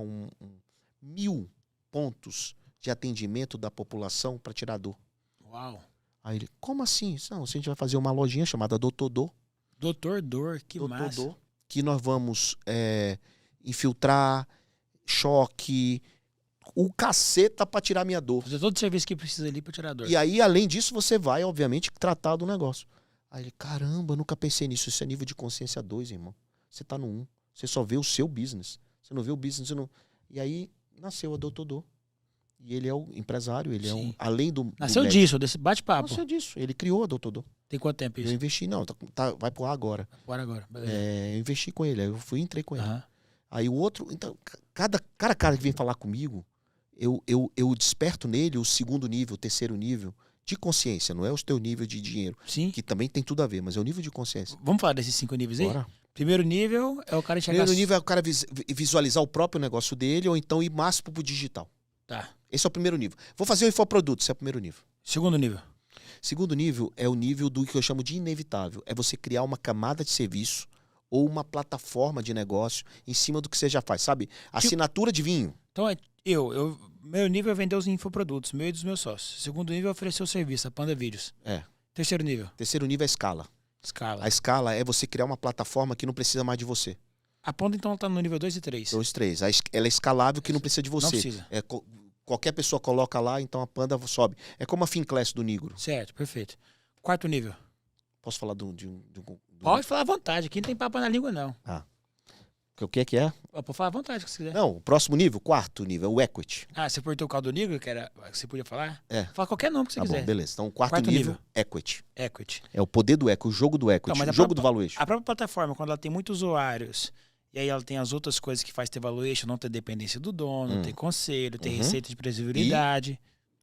1000 pontos de atendimento da população para tirar a dor? Uau. Aí ele, como assim? Não, a gente vai fazer uma lojinha chamada Doutor Dor. Doutor Dor, que Doutor massa. Dor, que nós vamos infiltrar, choque, o caceta pra tirar minha dor. Fazer todo o serviço que precisa ali pra tirar a dor. E aí, além disso, você vai, obviamente, tratar do negócio. Aí ele, caramba, eu nunca pensei nisso. Isso é nível de consciência 2, irmão. Você tá no 1. Você só vê o seu business. Você não vê o business. E aí, nasceu a Doutor Dor. E ele é o empresário, ele Sim. além do... Nasceu disso, desse bate-papo. Nasceu disso. Ele criou a Doutor Dor. Tem quanto tempo isso? Eu investi, vai pro ar agora. Agora. Eu investi com ele, eu entrei com ele. Uhum. Aí o outro, então, cada cara que vem falar comigo, eu desperto nele o segundo nível, o terceiro nível de consciência, não é o teu nível de dinheiro. Sim. Que também tem tudo a ver, mas é o nível de consciência. Vamos falar desses 5 níveis aí? Bora. Primeiro nível é o cara enxergar... Primeiro nível é o cara visualizar o próprio negócio dele, ou então ir máximo pro digital. Tá. Esse é o primeiro nível. Vou fazer o infoproduto, esse é o primeiro nível. Segundo nível. Segundo nível é o nível do que eu chamo de inevitável. É você criar uma camada de serviço ou uma plataforma de negócio em cima do que você já faz, sabe? Assinatura de vinho. Então, meu nível é vender os infoprodutos, meu e dos meus sócios. Segundo nível é oferecer o serviço, a Panda Vídeos. Terceiro nível. Terceiro nível é a escala. A escala é você criar uma plataforma que não precisa mais de você. A Panda, então, está no nível 2 e 3. 2 e 3. Ela é escalável que não precisa de você. Não precisa. Qualquer pessoa coloca lá, então a Panda sobe. É como a Finclass do Nigro. Certo, perfeito. Quarto nível. Posso falar Pode falar à vontade, aqui não tem papo na língua, não. O que é? Pode falar à vontade, se você quiser. Não, o próximo nível, quarto nível, o equity. Você portou o caldo negro, que era que você podia falar? É. Fala qualquer nome que você Tá quiser. bom, beleza. Então, o quarto nível, equity. Equity. É o poder do equity, o jogo do equity, Não, o jogo do valuation. A própria plataforma, quando ela tem muitos usuários, e aí ela tem as outras coisas que faz ter valuation, não ter dependência do dono, ter conselho, ter receita de previsibilidade.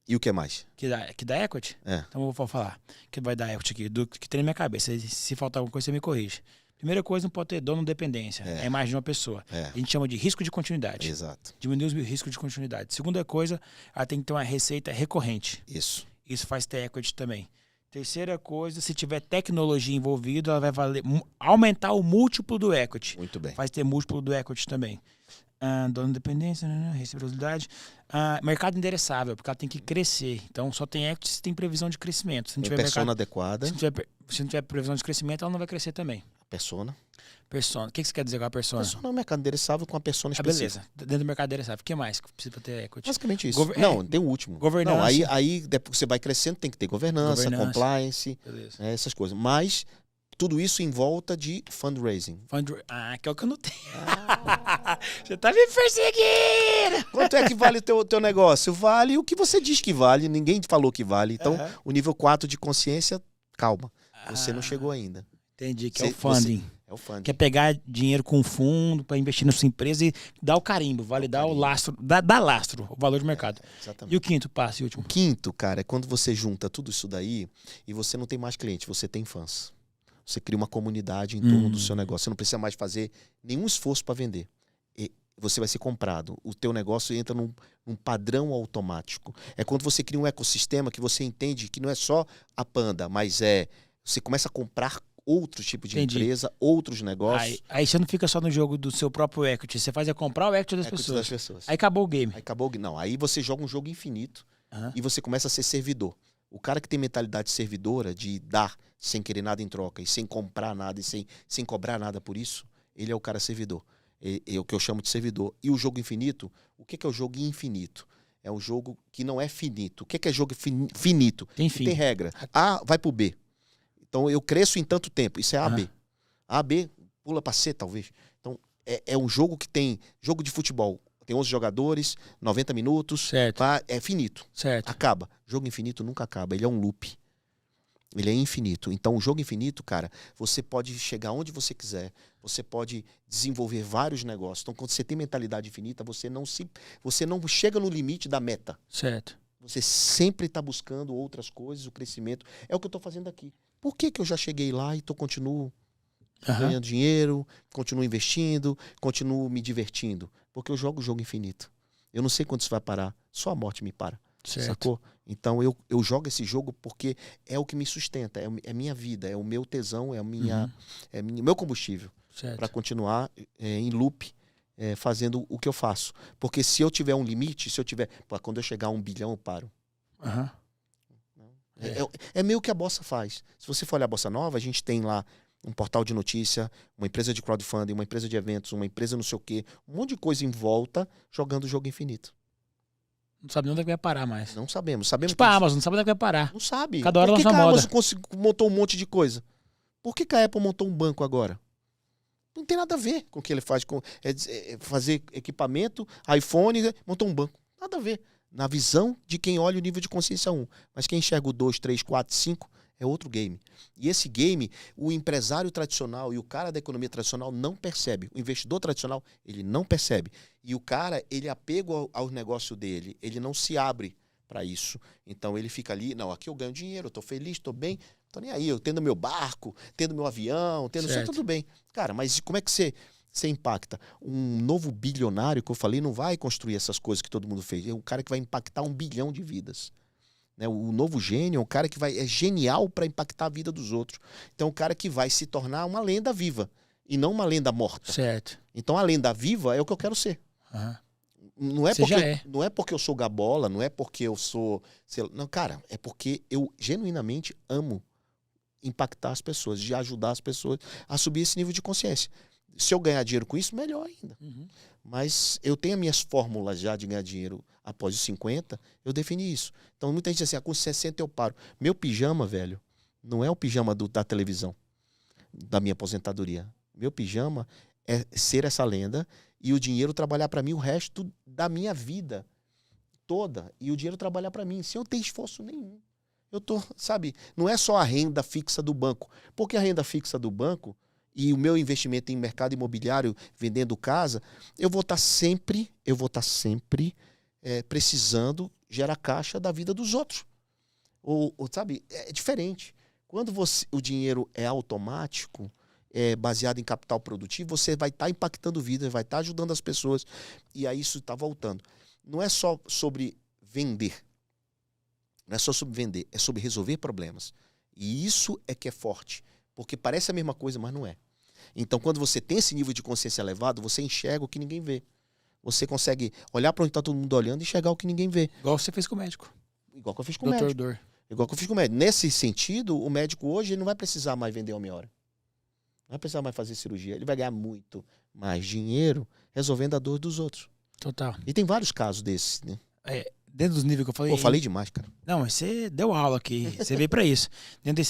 E o que mais? Que dá equity? Então eu vou falar. Que vai dar equity aqui, do que tem na minha cabeça. Se faltar alguma coisa, você me corrige. Primeira coisa, não pode ter dono dependência. É a imagem de uma pessoa. A gente chama de risco de continuidade. Exato. Diminuir o risco de continuidade. Segunda coisa, ela tem que ter uma receita recorrente. Isso faz ter equity também. Terceira coisa, se tiver tecnologia envolvida, ela vai aumentar o múltiplo do equity. Muito bem. Faz ter múltiplo do equity também. Dono de dependência, reciprocidade. Mercado endereçável, porque ela tem que crescer. Então, só tem equity se tem previsão de crescimento. Se não tiver persona mercado, adequada. Se não tiver previsão de crescimento, ela não vai crescer também. Persona. O que você quer dizer com a persona? Persona é um mercado endereçável com a persona específica. Beleza. Dentro do mercado endereçável. O que mais que precisa ter equity? Basicamente isso. Não, tem o último. Governança. Não, aí depois você vai crescendo, tem que ter governança. Compliance, essas coisas. Mas tudo isso em volta de fundraising. Que é o que eu não tenho. Você tá me perseguindo! Quanto é que vale o teu negócio? Vale o que você diz que vale, ninguém falou que vale. Então, o nível 4 de consciência, calma. Você não chegou ainda. Entendi, que é o funding. É o funding. Quer pegar dinheiro com fundo para investir na sua empresa e dar o carimbo, validar o lastro, dá lastro, o valor de mercado. Exatamente. E o quinto passo e último? O quinto, cara, é quando você junta tudo isso daí e você não tem mais cliente, você tem fãs. Você cria uma comunidade em torno do seu negócio. Você não precisa mais fazer nenhum esforço para vender. E você vai ser comprado. O teu negócio entra num padrão automático. É quando você cria um ecossistema que você entende que não é só a Panda, mas você começa a comprar outro tipo de empresa, outros negócios. Aí você não fica só no jogo do seu próprio equity. Você faz comprar o equity das pessoas. Aí acabou o game. Não, aí você joga um jogo infinito e você começa a ser servidor. O cara que tem mentalidade servidora, de dar sem querer nada em troca e sem comprar nada e sem cobrar nada por isso, ele é o cara servidor. É o que eu chamo de servidor. E o jogo infinito, o que é o jogo infinito? É um jogo que não é finito. O que é jogo finito? Tem fim. Tem regra. A vai pro B. Então eu cresço em tanto tempo. Isso é AB. AB pula para C, talvez. Então é um jogo que tem jogo de futebol. Tem 11 jogadores, 90 minutos. Certo. É finito. Certo. Acaba. Jogo infinito nunca acaba. Ele é um loop. Ele é infinito. Então, o jogo infinito, cara, você pode chegar onde você quiser. Você pode desenvolver vários negócios. Então, quando você tem mentalidade infinita, você não chega no limite da meta. Certo. Você sempre está buscando outras coisas, o crescimento. É o que eu estou fazendo aqui. Por que eu já cheguei lá e continuo ganhando dinheiro, continuo investindo, continuo me divertindo? Porque eu jogo o jogo infinito. Eu não sei quando isso vai parar. Só a morte me para. Certo. Sacou? Então eu jogo esse jogo porque é o que me sustenta, é minha vida, é o meu tesão, é o meu combustível para continuar em loop fazendo o que eu faço. Porque se eu tiver um limite, quando eu chegar a 1 bilhão eu paro. É meio que a Bossa faz. Se você for olhar a Bossa Nova, a gente tem lá um portal de notícia, uma empresa de crowdfunding, uma empresa de eventos, uma empresa não sei o quê, um monte de coisa em volta jogando o jogo infinito. Não sabe onde é que vai parar mais. Não sabemos. Tipo a Amazon, não sabe onde é que vai parar. Não sabe. Cada hora Por que lança a moda. Amazon montou um monte de coisa? Por que a Apple montou um banco agora? Não tem nada a ver com o que ele faz. Fazer equipamento, iPhone, montou um banco. Nada a ver. Na visão de quem olha o nível de consciência 1. Mas quem enxerga o 2, 3, 4, 5 é outro game. E esse game, o empresário tradicional e o cara da economia tradicional não percebe. O investidor tradicional, ele não percebe. E o cara, ele é apego ao negócio dele. Ele não se abre para isso. Então ele fica ali, não, aqui eu ganho dinheiro, eu tô feliz, tô bem, tô nem aí, eu tendo meu barco, tendo meu avião, tendo isso, tudo bem. Cara, mas como é que você impacta? Um novo bilionário que eu falei não vai construir essas coisas que todo mundo fez. É um cara que vai impactar 1 bilhão de vidas. Né? O novo gênio é um cara que é genial para impactar a vida dos outros. Então é um cara que vai se tornar uma lenda viva e não uma lenda morta. Certo. Então a lenda viva é o que eu quero ser. Não é porque eu sou gabola, não é porque eu sou... Não, cara, é porque eu genuinamente amo impactar as pessoas, de ajudar as pessoas a subir esse nível de consciência. Se eu ganhar dinheiro com isso, melhor ainda. Mas eu tenho as minhas fórmulas já de ganhar dinheiro após os 50, eu defini isso. Então muita gente diz assim, com 60 eu paro. Meu pijama, velho, Não é o pijama da televisão, da minha aposentadoria. Meu pijama é ser essa lenda e o dinheiro trabalhar para mim o resto da minha vida toda. E o dinheiro trabalhar para mim, sem eu ter esforço nenhum. Eu tô, sabe, não é só a renda fixa do banco. Porque a renda fixa do banco e o meu investimento em mercado imobiliário, vendendo casa, eu vou estar sempre precisando gerar caixa da vida dos outros. Sabe, é diferente. Quando o dinheiro é automático, é baseado em capital produtivo, você vai estar impactando vidas, vai estar ajudando as pessoas. E aí isso está voltando. Não é só sobre vender. Não é só sobre vender, é sobre resolver problemas. E isso é que é forte. Porque parece a mesma coisa, mas não é. Então, quando você tem esse nível de consciência elevado, você enxerga o que ninguém vê. Você consegue olhar para onde está todo mundo olhando e enxergar o que ninguém vê. Igual você fez com o médico. Igual que eu fiz com o médico. Dor. Igual que eu fiz com o médico. Nesse sentido, o médico hoje ele não vai precisar mais vender uma hora. Não vai precisar mais fazer cirurgia. Ele vai ganhar muito mais dinheiro resolvendo a dor dos outros. Total. E tem vários casos desses, né? Dentro dos níveis que eu falei... Pô, falei demais, cara. Não, mas você deu aula aqui. Você veio pra isso. Dentro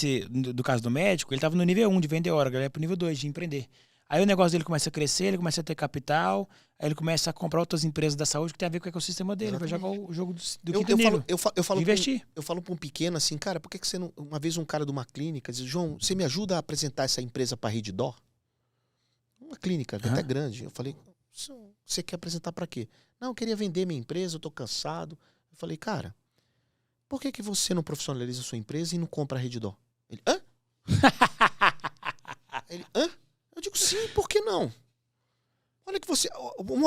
do caso do médico, ele tava no nível 1 de vender hora. Ele é pro nível 2 de empreender. Aí o negócio dele começa a crescer, ele começa a ter capital, aí ele começa a comprar outras empresas da saúde que tem a ver com o ecossistema dele. Vai jogar o jogo do quinto nível. Eu falo investir. Eu falo para um pequeno assim, cara, por que você não... Uma vez um cara de uma clínica diz, João, você me ajuda a apresentar essa empresa para Rede Dó? Uma clínica até grande. Eu falei, você quer apresentar para quê? Não, eu queria vender minha empresa, eu tô cansado. Eu falei, cara, por que você não profissionaliza a sua empresa e não compra a Rede Dó? Ele, hã? Ele, hã? Eu digo, sim, por que não? Olha que você... Vamos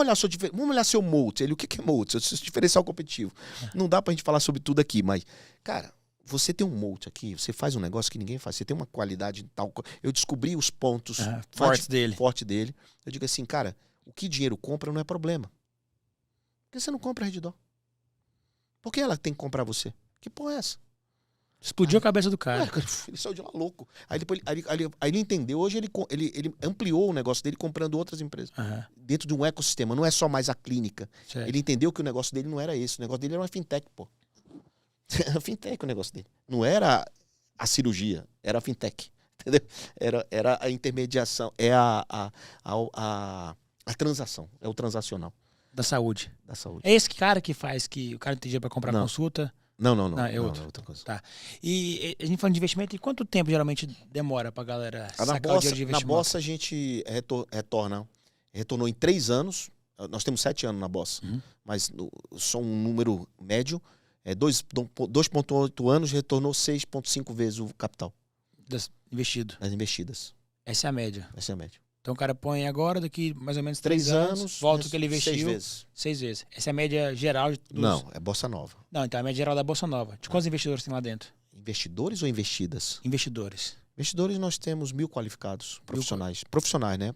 olhar seu moat. Ele, o que é moat? Seu diferencial competitivo. Não dá pra gente falar sobre tudo aqui, mas... Cara, você tem um moat aqui, você faz um negócio que ninguém faz. Você tem uma qualidade tal... Eu descobri os pontos forte dele. Eu digo assim, cara, o que dinheiro compra não é problema. Por que você não compra a Rede Dó? Por que ela tem que comprar você? Que porra é essa? Explodiu a cabeça do cara. Ele saiu de lá louco. Aí depois ele entendeu. Hoje ele ampliou o negócio dele comprando outras empresas. Dentro de um ecossistema. Não é só mais a clínica. Certo. Ele entendeu que o negócio dele não era esse. O negócio dele era uma fintech, pô. Era fintech o negócio dele. Não era a cirurgia. Era a fintech. Entendeu? Era a intermediação. É a transação. É o transacional. Da saúde. Da saúde. É esse cara que faz que o cara não tem dinheiro pra comprar consulta? Não. É outro. Não, é outra coisa. Tá. E a gente falando de investimento, e quanto tempo geralmente demora pra galera sacar o dinheiro de investimento? Na Bossa a gente retornou em 3 anos. Nós temos 7 anos na Bossa. Mas só um número médio. 2,8 anos retornou 6,5 vezes o capital. Das investidas. Essa é a média. Então o cara põe agora, daqui mais ou menos 3 anos, volta o que ele investiu. 6 vezes. Essa é a média geral de tudo. Não, é Bossa Nova. Não, então é a média geral da Bolsa Nova. De quantos investidores tem lá dentro? Investidores ou investidas? Investidores. Investidores nós temos 1.000 qualificados, profissionais. Profissionais, né?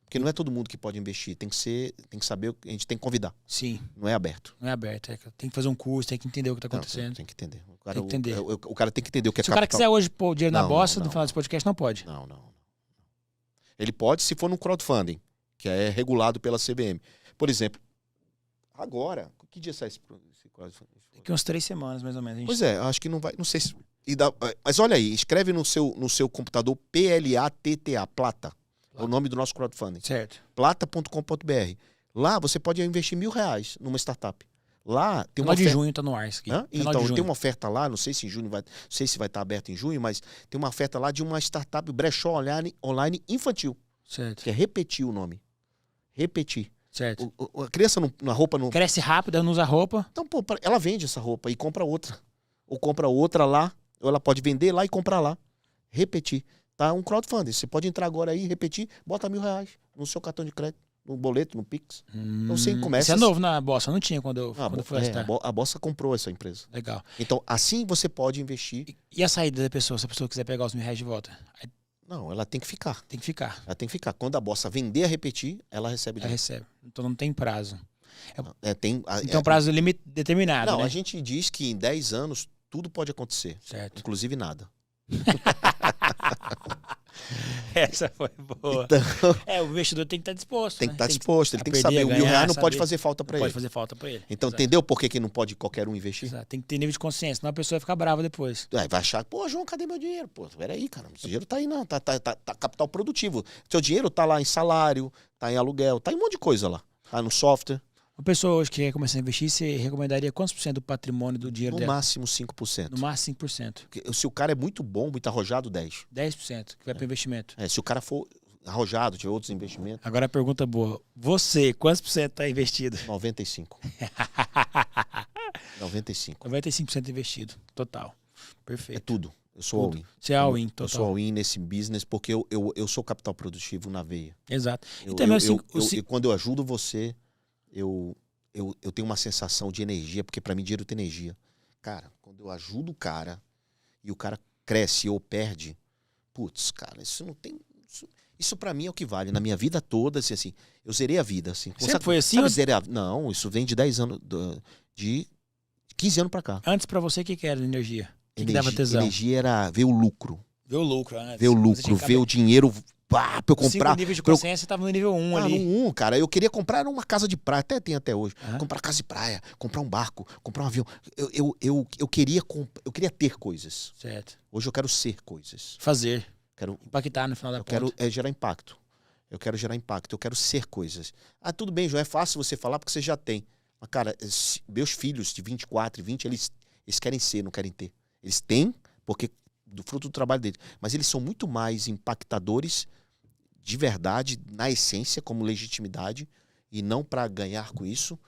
Porque não é todo mundo que pode investir. Tem que saber, a gente tem que convidar. Sim. Não é aberto. Não é aberto. Tem que fazer um curso, tem que entender o que está acontecendo. Tem que entender. O O cara tem que entender o que é capital. Se o cara quiser hoje pôr o dinheiro na Bossa, no final desse podcast, não pode. Não. Ele pode se for no crowdfunding, que é regulado pela CVM. Por exemplo, agora, que dia sai esse crowdfunding? Daqui uns 3 semanas, mais ou menos. Pois é, acho que não vai, não sei se... Mas olha aí, escreve no seu computador PLATTA, Plata. É o nome do nosso crowdfunding. Certo. Plata.com.br. Lá você pode investir R$1.000 numa startup. Lá tem uma oferta... de junho tá no ar isso aqui. Então, tem uma oferta lá, não sei se em junho não sei se vai estar aberto em junho, mas tem uma oferta lá de uma startup brechó online infantil. Certo. Que é Repetir o nome. Repetir. Certo. A criança na roupa não... Cresce rápido, ela não usa roupa. Então, pô, ela vende essa roupa e compra outra. Ou compra outra lá, ou ela pode vender lá e comprar lá. Repetir. Tá? Um crowdfunding. Você pode entrar agora aí, repetir, bota R$1.000 no seu cartão de crédito. No boleto, no Pix. Então você começa... Isso é novo na Bossa, não tinha quando foi a Bossa comprou essa empresa. Legal. Então, assim você pode investir... E a saída da pessoa, se a pessoa quiser pegar os R$1.000 de volta? Não, ela tem que ficar. Tem que ficar. Ela tem que ficar. Quando a Bossa vender a Repetir, ela recebe dinheiro. Ela recebe. Então não tem prazo. Tem prazo limite determinado, Não, né? A gente diz que em 10 anos tudo pode acontecer. Certo. Inclusive nada. Essa foi boa. Então, O investidor tem que estar disposto, tem né? que estar disposto, ele tem que perder, saber. O ganhar, R$ 1.000 não pode saber. fazer falta para Pode ele. fazer falta pra ele. Então, Exato. entendeu por que não pode qualquer um investir? Exato. Tem que ter nível de consciência, senão a pessoa vai ficar brava depois. Vai achar, pô, João, cadê meu dinheiro? Pô, peraí, cara, esse dinheiro tá aí não, tá capital produtivo. Seu dinheiro tá lá em salário, tá em aluguel, tá em um monte de coisa lá. Tá no software. Uma pessoa hoje que quer começar a investir, você recomendaria quantos por cento do patrimônio do dinheiro No dela? máximo 5%. No máximo 5%. Se o cara é muito bom, muito arrojado, 10%. 10% que vai para investimento. Se o cara for arrojado, tiver outros investimentos, Agora a pergunta boa. Você, quantos por cento está investido? 95%. 95%. 95% investido. Total. É Perfeito. tudo. Eu sou all-in. Você é all-in, Eu total. sou all-in nesse business porque eu sou capital produtivo na veia. Exato. E Eu, também quando eu ajudo você, eu tenho uma sensação de energia, porque para mim dinheiro tem energia. Cara, quando eu ajudo o cara e o cara cresce ou perde, putz, cara, isso não tem... Isso para mim é o que vale. Na minha vida toda, assim, eu zerei a vida. Assim. Sempre foi assim? Não, isso vem de 10 anos, de 15 anos para cá. Antes para você, o que era energia? O que dava tesão? Energia era ver o lucro. Ver o lucro antes. Ver o lucro, ver o dinheiro pra eu comprar. No nível de consciência, você tava no nível 1 ali. No 1, cara. Eu queria comprar uma casa de praia, tem até hoje. Aham. Comprar casa de praia, comprar um barco, comprar um avião. Eu queria ter coisas. Certo. Hoje eu quero ser coisas. Fazer. Quero, Impactar no final da eu conta. quero gerar impacto. Eu quero gerar impacto. Eu quero ser coisas. Ah, tudo bem, João, é fácil você falar porque você já tem. Mas, cara, meus filhos de 24 e 20, eles querem ser, não querem ter. Eles têm, porque do fruto do trabalho deles. Mas eles são muito mais impactadores de verdade, na essência, como legitimidade, e não para ganhar com isso.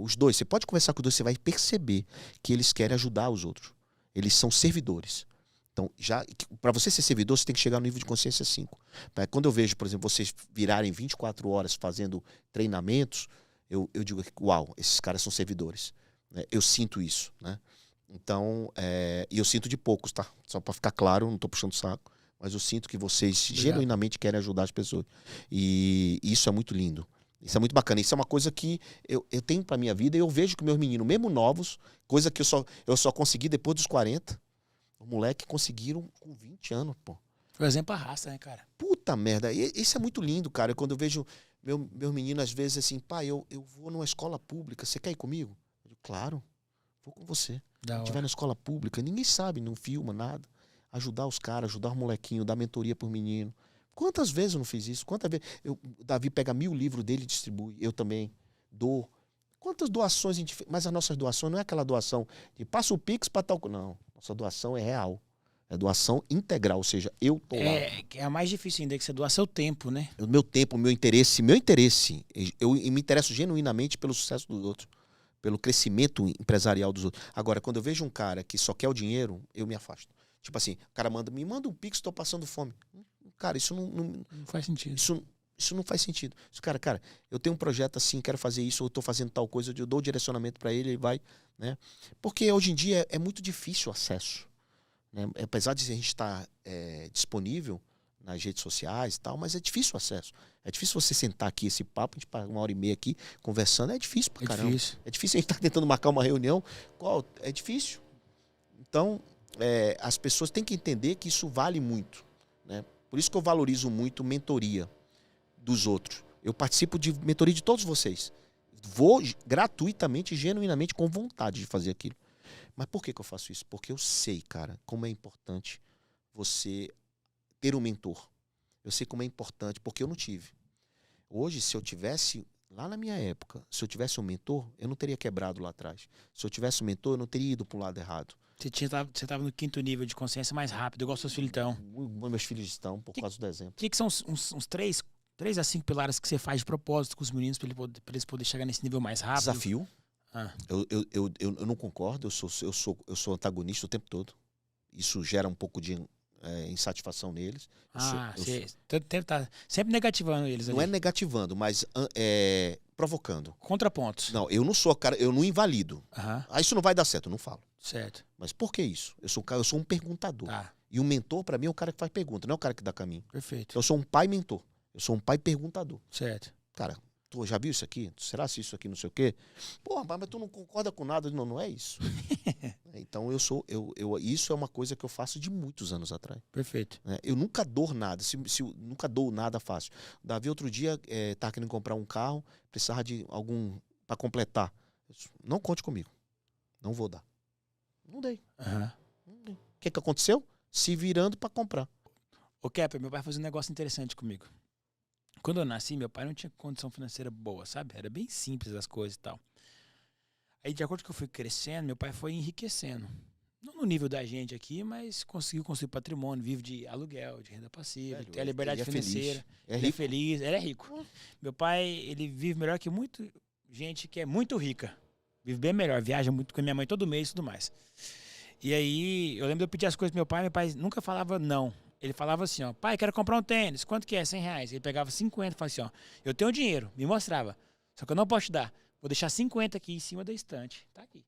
Os dois. Você pode conversar com os dois, você vai perceber que eles querem ajudar os outros. Eles são servidores. Então, para você ser servidor, você tem que chegar no nível de consciência 5. Quando eu vejo, por exemplo, vocês virarem 24 horas fazendo treinamentos, eu digo, uau, esses caras são servidores. Eu sinto isso, né? Então, e eu sinto de poucos, tá? Só para ficar claro, não estou puxando saco, mas eu sinto que vocês genuinamente querem ajudar as pessoas. E isso é muito lindo. Isso é muito bacana. Isso é uma coisa que eu tenho para minha vida e eu vejo que meus meninos, mesmo novos, coisa que eu só consegui depois dos 40, os moleques conseguiram com 20 anos, pô. O exemplo arrasta, né, cara? Puta merda. Isso é muito lindo, cara. Quando eu vejo meus meninos, às vezes, assim, pai, eu vou numa escola pública, você quer ir comigo? Eu digo, claro, vou com você. Se a gente vai na escola pública, ninguém sabe, não filma nada. Ajudar os caras, ajudar os molequinhos, dar mentoria por menino. Quantas vezes eu não fiz isso? Quantas vezes? O Davi pega 1000 livros dele e distribui. Eu também dou. Quantas doações a gente fez? Mas as nossas doações não é aquela doação de passa o Pix para tal. Não. Nossa doação é real. É doação integral, ou seja, eu tô lá. É a mais difícil ainda, que você doar seu tempo, né? O meu tempo, o meu interesse. Eu me interesso genuinamente pelo sucesso dos outros, pelo crescimento empresarial dos outros. Agora, quando eu vejo um cara que só quer o dinheiro, eu me afasto. Tipo assim, o cara me manda um Pix, estou passando fome. Cara, isso não faz sentido. Isso não faz sentido. Cara, eu tenho um projeto assim, quero fazer isso, eu estou fazendo tal coisa, eu dou o direcionamento para ele vai, né? Porque hoje em dia é muito difícil o acesso. Né? Apesar de a gente estar disponível nas redes sociais e tal, mas é difícil o acesso. É difícil você sentar aqui, esse papo, a gente passa 1h30 aqui conversando, é difícil pra caramba. Difícil. É difícil a gente estar tentando marcar uma reunião. É difícil. Então, as pessoas têm que entender que isso vale muito. Né? Por isso que eu valorizo muito mentoria dos outros. Eu participo de mentoria de todos vocês. Vou gratuitamente, genuinamente, com vontade de fazer aquilo. Mas por que eu faço isso? Porque eu sei, cara, como é importante você ter um mentor. Eu sei como é importante, porque eu não tive. Hoje, se eu tivesse, lá na minha época, se eu tivesse um mentor, eu não teria quebrado lá atrás. Se eu tivesse um mentor, eu não teria ido para o lado errado. Você estava no 5º nível de consciência mais rápido, igual seus filhos estão. Meus filhos estão, por causa do exemplo. O que são uns 3 a 5 pilares que você faz de propósito com os meninos para eles poderem chegar nesse nível mais rápido? Desafio. Eu não concordo, eu sou antagonista o tempo todo. Isso gera um pouco de insatisfação neles. Você tá sempre negativando eles ali. Não é negativando, mas provocando. Contrapontos. Não, eu não sou cara, eu não invalido. Isso não vai dar certo, eu não falo. Certo. Mas por que isso? Eu sou um perguntador. E um mentor, para mim, é o cara que faz pergunta, não é o cara que dá caminho. Perfeito. Eu sou um pai mentor. Eu sou um pai perguntador. Certo. Cara, tu já viu isso aqui? Será se isso aqui não sei o quê? Porra, mas tu não concorda com nada? Não, não é isso. Então isso é uma coisa que eu faço de muitos anos atrás. Perfeito. Né? Eu nunca dou nada, nunca dou nada fácil. Davi outro dia tava querendo comprar um carro, precisava de algum para completar. Eu disse, não conte comigo. Não vou dar. Não dei. Uhum. Não dei. O que aconteceu? Se virando para comprar. Ô, Kepler, meu pai fazia um negócio interessante comigo. Quando eu nasci, meu pai não tinha condição financeira boa, sabe? Era bem simples as coisas e tal. Aí, de acordo com que eu fui crescendo, meu pai foi enriquecendo. Não no nível da gente aqui, mas conseguiu construir patrimônio, vive de aluguel, de renda passiva, Velho, tem a liberdade ele é financeira. feliz. É Ele é rico. feliz, ele é rico. Meu pai, ele vive melhor que muito gente que é muito rica. Vive bem melhor, viaja muito com a minha mãe todo mês e tudo mais. E aí, eu lembro de eu pedir as coisas pro meu pai nunca falava não. Ele falava assim, ó, pai, quero comprar um tênis, quanto que é? R$100. Ele pegava 50 e falava assim, ó, eu tenho dinheiro, me mostrava, só que eu não posso te dar. Vou deixar 50 aqui em cima da estante, tá aqui.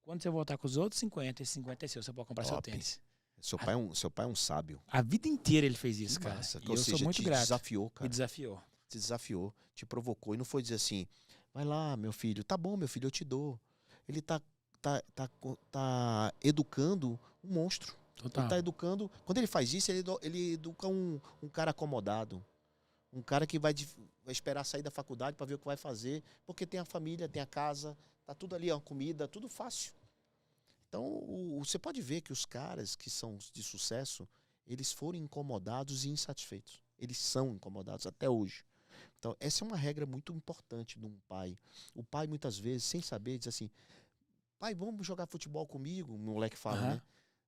Quando você voltar com os outros 50, esse 50 é seu, você pode comprar seu tênis. Seu pai é um sábio. A vida inteira ele fez isso, Que cara. massa. E Ou eu seja, sou muito te grato. desafiou, cara. Me desafiou. Te desafiou, te provocou. E não foi dizer assim, vai lá, meu filho. Tá bom, meu filho, eu te dou. Ele tá educando um monstro. Total. Ele tá educando... Quando ele faz isso, ele educa um cara acomodado. Um cara que vai esperar sair da faculdade para ver o que vai fazer. Porque tem a família, tem a casa, tá tudo ali, a comida, tudo fácil. Então, você pode ver que os caras que são de sucesso, eles foram incomodados e insatisfeitos. Eles são incomodados até hoje. Então, essa é uma regra muito importante de um pai. O pai, muitas vezes, sem saber, diz assim, pai, vamos jogar futebol comigo? O moleque fala, né?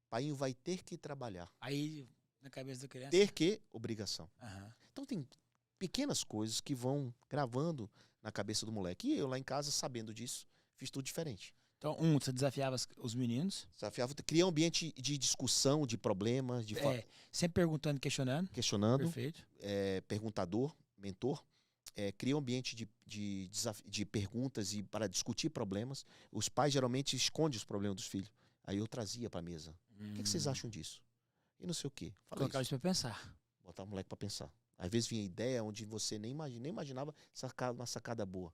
Pai vai ter que trabalhar. Aí, na cabeça da criança... Ter que, obrigação. Uhum. Então, tem pequenas coisas que vão gravando na cabeça do moleque. E eu, lá em casa, sabendo disso, fiz tudo diferente. Então, você desafiava os meninos. Desafiava, cria um ambiente de discussão, de problemas, sempre perguntando, questionando. Perfeito. Perguntador, mentor. Cria um ambiente de perguntas e para discutir problemas. Os pais geralmente escondem os problemas dos filhos. Aí eu trazia para a mesa. O que vocês acham disso? E não sei o quê. Colocava isso para pensar. Botava o moleque para pensar. Às vezes vinha ideia onde você nem imaginava uma sacada boa.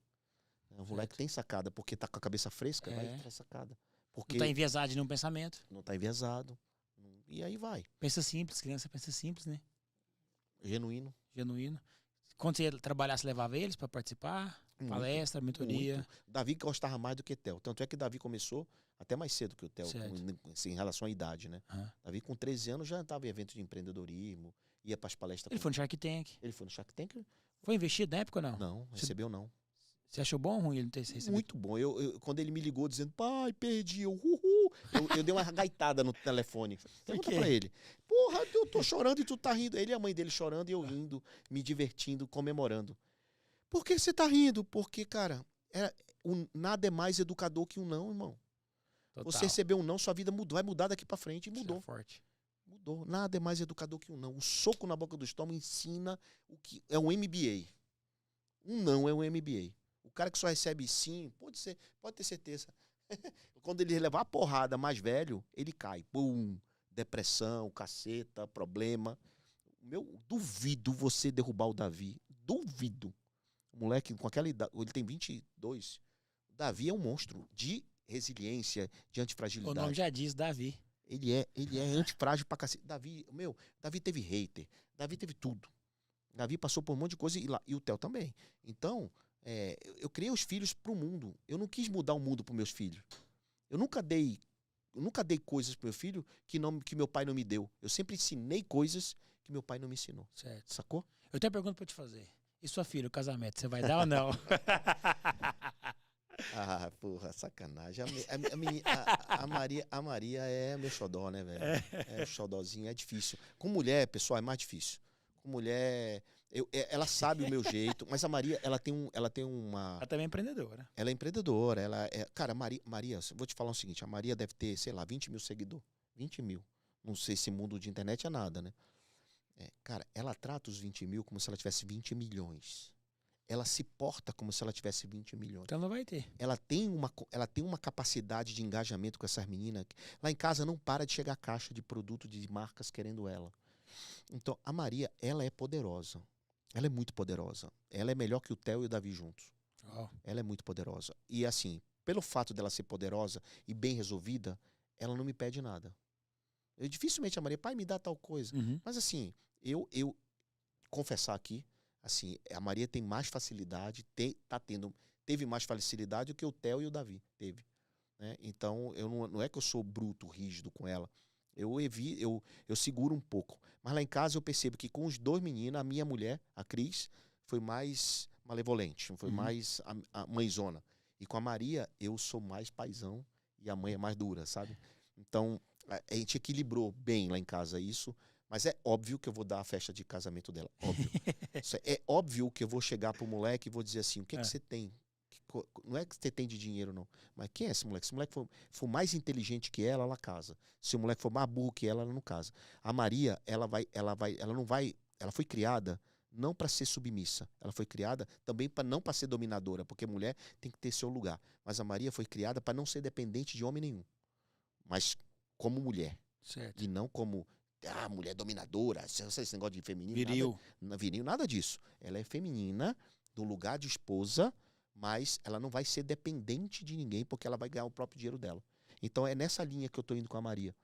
O moleque tem sacada, porque tá com a cabeça fresca, vai ter sacada. Porque não tá enviesado de nenhum pensamento. Não tá enviesado. E aí vai. Pensa simples, criança pensa simples, né? Genuíno. Quando você ia trabalhar, você levava eles para participar? Palestra, mentoria? Muito. Davi gostava mais do que Theo. Tanto é que Davi começou até mais cedo que o Theo, em relação à idade, né? Davi com 13 anos já estava em evento de empreendedorismo, ia para as palestras. Ele foi no Shark Tank. Foi investido na época ou não? Não, recebeu não. Você achou bom ou ruim ele não ter recebido? Muito bom. Quando ele me ligou dizendo, pai, perdi, eu dei uma gaitada no telefone. Pergunta pra ele. Porra, eu tô chorando e tu tá rindo. Ele e a mãe dele chorando e eu rindo, me divertindo, comemorando. Por que você tá rindo? Porque, cara, nada é mais educador que um não, irmão. Total. Você recebeu um não, sua vida mudou. Vai mudar daqui pra frente e mudou. É forte. Mudou. Nada é mais educador que um não. O soco na boca do estômago ensina o que é um MBA. Um não é um MBA. O cara que só recebe sim, pode ter certeza. Quando ele levar a porrada mais velho, ele cai. Pum, depressão, caceta, problema. Duvido você derrubar o Davi. Duvido. O moleque com aquela idade, ele tem 22. O Davi é um monstro de resiliência, de antifragilidade. O nome já diz, Davi. Ele é antifrágil pra cacete. Davi teve hater. Davi teve tudo. Davi passou por um monte de coisa e o Theo também. Então... eu criei os filhos pro mundo. Eu não quis mudar o mundo pros meus filhos. Eu nunca dei coisas pro meu filho que meu pai não me deu. Eu sempre ensinei coisas que meu pai não me ensinou. Certo. Sacou? Eu tenho uma pergunta pra te fazer. E sua filha, o casamento, você vai dar ou não? Ah, porra, sacanagem. A Maria é meu xodó, né, velho? É xodózinho, é difícil. Com mulher, pessoal, é mais difícil. Com mulher... ela sabe o meu jeito, mas a Maria, ela tem uma... Ela também é empreendedora. Ela é empreendedora, cara, Maria, vou te falar o seguinte, a Maria deve ter, sei lá, 20 mil seguidores. 20 mil. Não sei se mundo de internet é nada, né? Cara, ela trata os 20 mil como se ela tivesse 20 milhões. Ela se porta como se ela tivesse 20 milhões. Então não vai ter. Ela tem uma capacidade de engajamento com essas meninas. Lá em casa não para de chegar caixa de produto de marcas querendo ela. Então, a Maria, ela é poderosa. Ela é muito poderosa. Ela é melhor que o Theo e o Davi juntos. Ó. Ela é muito poderosa. E assim, pelo fato dela ser poderosa e bem resolvida, ela não me pede nada. Eu dificilmente chamaria, pai, me dá tal coisa. Uhum. Mas assim, eu confessar aqui, assim, a Maria tem mais facilidade, teve mais facilidade do que o Theo e o Davi teve. Né? Então, não é que eu sou bruto, rígido com ela. Eu seguro um pouco. Mas lá em casa eu percebo que com os dois meninos, a minha mulher, a Cris, foi mais malevolente, foi mais a mãezona. E com a Maria, eu sou mais paizão e a mãe é mais dura, sabe? Então, a gente equilibrou bem lá em casa isso. Mas é óbvio que eu vou dar a festa de casamento dela. Óbvio. É óbvio que eu vou chegar pro moleque e vou dizer assim: o que, que você tem? Não é que você tem de dinheiro, não. Mas quem é esse moleque? Se o moleque for mais inteligente que ela casa. Se o moleque for mais burro que ela não casa. A Maria, ela não vai. Ela foi criada não para ser submissa. Ela foi criada também não para ser dominadora, porque mulher tem que ter seu lugar. Mas a Maria foi criada para não ser dependente de homem nenhum. Mas como mulher. Certo. E não como mulher dominadora, esse negócio de feminino. Viril. Viril, nada disso. Ela é feminina, do lugar de esposa, mas ela não vai ser dependente de ninguém, porque ela vai ganhar o próprio dinheiro dela. Então é nessa linha que eu tô indo com a Maria.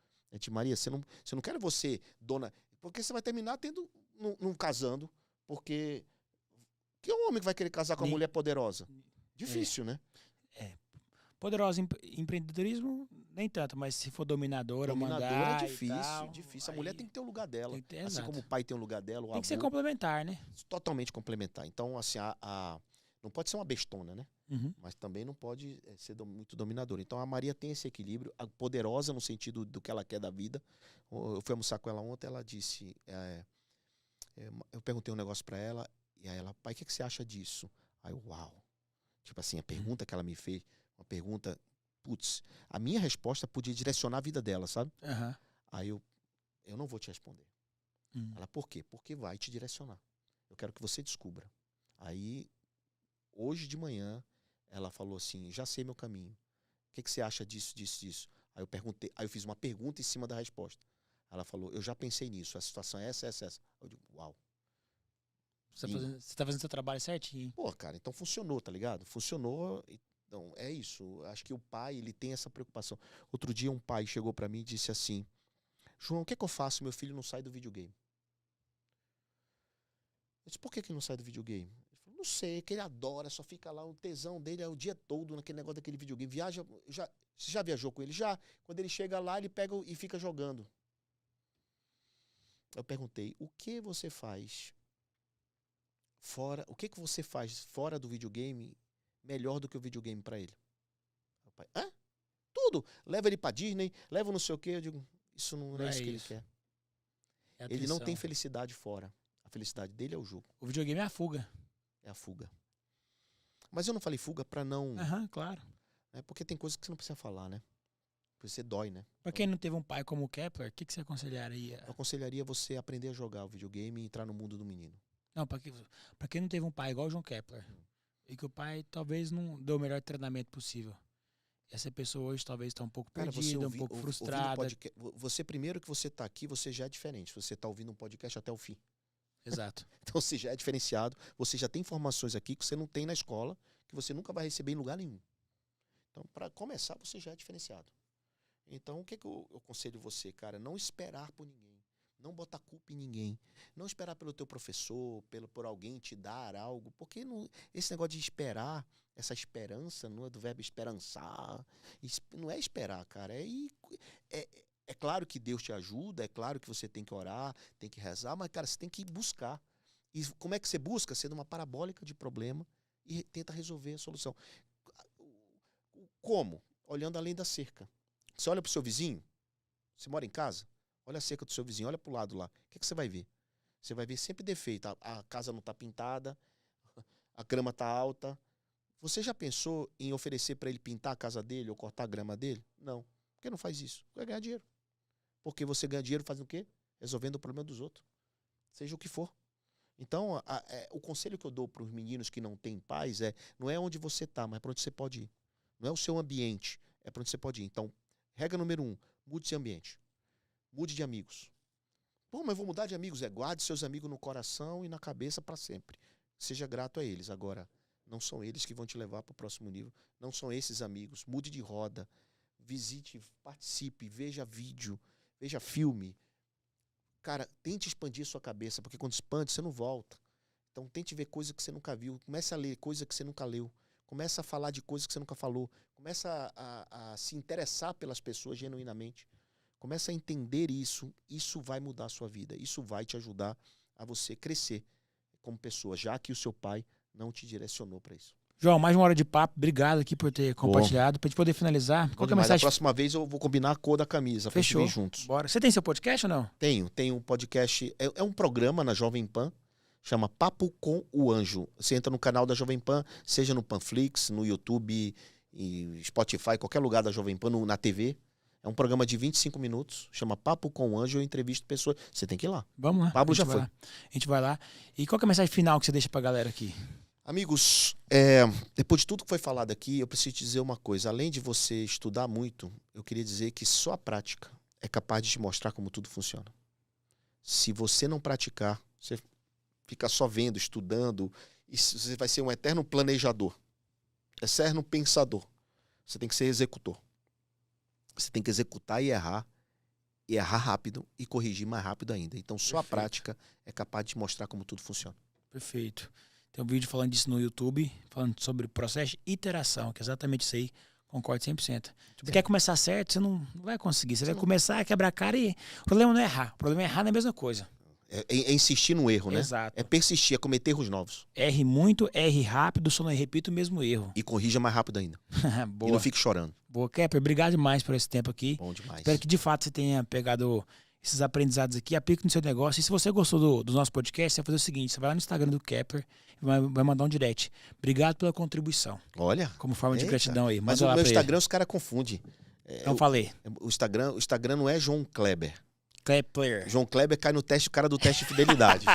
Maria, você não quer você, dona. Porque você vai terminar não casando, porque. Que é um homem que vai querer casar com uma mulher poderosa? Difícil, né? Poderosa empreendedorismo, nem tanto, mas se for dominadora mandar é difícil, tal, difícil. A mulher tem que ter o lugar dela. Assim exato. como o pai tem o lugar dela, o tem avô. que ser complementar, né? Totalmente complementar. Então, assim, não pode ser uma bestona, né? Uhum. Mas também não pode ser muito dominadora. Então, a Maria tem esse equilíbrio, poderosa no sentido do que ela quer da vida. Eu fui almoçar com ela ontem, ela disse... eu perguntei um negócio pra ela, e aí ela, pai, o que você acha disso? Aí, uau. Tipo assim, a pergunta que ela me fez, uma pergunta, putz, a minha resposta podia direcionar a vida dela, sabe? Uhum. Aí eu não vou te responder. Ela, por quê? Porque vai te direcionar. Eu quero que você descubra. Aí, hoje de manhã, ela falou assim, já sei meu caminho. O que você acha disso, disso, disso? Aí eu perguntei, aí eu fiz uma pergunta em cima da resposta. Ela falou, eu já pensei nisso, a situação é essa, essa, essa. Eu digo, uau. Você tá fazendo seu trabalho certinho. Pô, cara, então funcionou, tá ligado? Funcionou. Então, é isso. Acho que o pai, ele tem essa preocupação. Outro dia um pai chegou pra mim e disse assim, João, o que é que eu faço? Meu filho não sai do videogame. Eu disse, por que ele não sai do videogame? Ele falou, não sei, que ele adora, só fica lá, o tesão dele é o dia todo naquele negócio daquele videogame. Viaja, você já viajou com ele? Já. Quando ele chega lá, ele pega e fica jogando. Eu perguntei, o que você faz fora do videogame melhor do que o videogame pra ele? O pai, tudo. Leva ele pra Disney, leva não sei o quê. Eu digo, isso não é isso que ele quer. Ele não tem felicidade fora. A felicidade dele é o jogo. O videogame é a fuga. É a fuga. Mas eu não falei fuga pra não... Claro. Porque tem coisas que você não precisa falar, né? Porque você dói, né? Pra quem não teve um pai como o Kepler, o que você aconselharia? Eu aconselharia você aprender a jogar o videogame e entrar no mundo do menino. Não, pra quem não teve um pai igual o João Kepler, e que o pai talvez não deu o melhor treinamento possível. Essa pessoa hoje talvez está um pouco perdida, um pouco frustrada. Você, primeiro que você tá aqui, você já é diferente. Você tá ouvindo um podcast até o fim. Exato. Então você já é diferenciado. Você já tem informações aqui que você não tem na escola, que você nunca vai receber em lugar nenhum. Então, para começar, você já é diferenciado. Então, o que eu aconselho você, cara? Não esperar por ninguém. Não botar culpa em ninguém. Não esperar pelo teu professor, por alguém te dar algo. Porque esse negócio de esperar, essa esperança, não é do verbo esperançar. Não é esperar, cara. É claro que Deus te ajuda, é claro que você tem que orar, tem que rezar, mas, cara, você tem que buscar. E como é que você busca? Sendo uma parabólica de problema e tenta resolver a solução. Como? Olhando além da cerca. Você olha pro seu vizinho, você mora em casa, olha a cerca do seu vizinho, olha pro lado lá. O que você vai ver? Você vai ver sempre defeito. A casa não tá pintada, a grama tá alta. Você já pensou em oferecer para ele pintar a casa dele ou cortar a grama dele? Não. Por que não faz isso? Vai ganhar dinheiro. Porque você ganha dinheiro fazendo o quê? Resolvendo o problema dos outros. Seja o que for. Então, o conselho que eu dou para os meninos que não têm pais não é onde você tá, mas é para onde você pode ir. Não é o seu ambiente, é para onde você pode ir. Então, regra número 1, mude de ambiente. Mude de amigos. Bom, mas eu vou mudar de amigos. Guarde seus amigos no coração e na cabeça para sempre. Seja grato a eles. Agora, não são eles que vão te levar para o próximo nível. Não são esses amigos. Mude de roda. Visite, participe, veja vídeo, veja filme. Cara, tente expandir sua cabeça, porque quando expande, você não volta. Então, tente ver coisa que você nunca viu. Comece a ler coisa que você nunca leu. Comece a falar de coisas que você nunca falou. Comece a se interessar pelas pessoas genuinamente. Comece a entender isso. Isso vai mudar a sua vida. Isso vai te ajudar a você crescer como pessoa, já que o seu pai não te direcionou para isso. João, mais uma hora de papo. Obrigado aqui por ter compartilhado. Para a gente poder finalizar. Qual que é a mensagem? A próxima vez eu vou combinar a cor da camisa. Fechou. Pra gente vir juntos. Bora. Você tem seu podcast ou não? Tenho um podcast. É um programa na Jovem Pan. Chama Papo com o Anjo. Você entra no canal da Jovem Pan, seja no Panflix, no YouTube, e Spotify, qualquer lugar da Jovem Pan, na TV. É um programa de 25 minutos, chama Papo com o Anjo, eu entrevisto pessoas. Você tem que ir lá. Vamos lá. Pablo já foi. A gente vai lá. E qual que é a mensagem final que você deixa pra galera aqui? Amigos, depois de tudo que foi falado aqui, eu preciso te dizer uma coisa. Além de você estudar muito, eu queria dizer que só a prática é capaz de te mostrar como tudo funciona. Se você não praticar, você fica só vendo, estudando, e você vai ser um eterno planejador, eterno pensador. Você tem que ser executor. Você tem que executar e errar rápido e corrigir mais rápido ainda. Então só a prática é capaz de te mostrar como tudo funciona. Perfeito. Tem um vídeo falando disso no YouTube, falando sobre o processo de iteração, que é exatamente isso aí. Concordo 100%. Você quer começar certo, você não vai conseguir. Você vai começar a quebrar a cara e o problema não é errar. O problema é errar na mesma coisa. É insistir no erro, né? Exato. É persistir, é cometer erros novos. Erre muito, erre rápido, só não repita o mesmo erro. E corrija mais rápido ainda. Boa. E não fique chorando. Boa, Kepler. Obrigado demais por esse tempo aqui. Bom demais. Espero que de fato você tenha pegado esses aprendizados aqui, aplique no seu negócio. E se você gostou do nosso podcast, você vai fazer o seguinte, você vai lá no Instagram do Kepler e vai mandar um direct. Obrigado pela contribuição. Olha. Como forma de gratidão aí. Mas o meu Instagram os caras confundem. Então falei. O Instagram não é João Kleber. Kepler. João Kleber cai no teste, o cara do teste de fidelidade.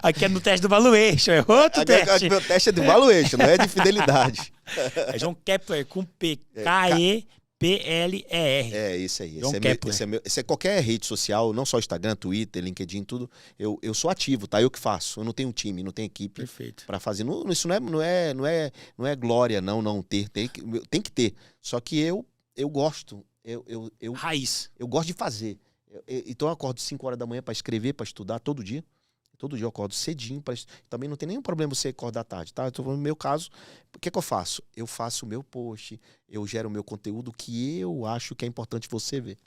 Aqui é no teste do valuation, é outro teste. Meu teste é de valuation, não é de fidelidade. É João Kepler com P. K-E-P-L-E-R. É, isso aí. João Kepler. Esse é qualquer rede social, não só Instagram, Twitter, LinkedIn, tudo. Eu sou ativo, tá? Eu que faço. Eu não tenho time, não tenho equipe. Perfeito. Para fazer. Isso não é glória, não ter. Tem que ter. Só que eu gosto. Raiz. Eu gosto de fazer. Então eu acordo 5 horas da manhã para escrever, para estudar todo dia. Todo dia eu acordo cedinho. Também não tem nenhum problema você acordar tarde, tá? No meu caso, o que eu faço? Eu faço o meu post, eu gero o meu conteúdo que eu acho que é importante você ver.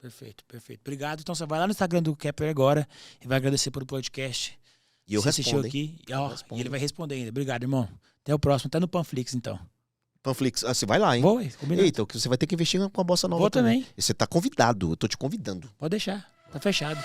Perfeito, perfeito. Obrigado. Então você vai lá no Instagram do Kepler agora e vai agradecer pelo podcast. E eu você respondo, assistiu aqui. E ele vai responder ainda. Obrigado, irmão. Até o próximo. Até no Panflix, então. Panflix, você vai lá, hein? Vou, combinado. Eita, você vai ter que investir com a bossa nova. Vou também. Você tá convidado, eu tô te convidando. Pode deixar, tá fechado.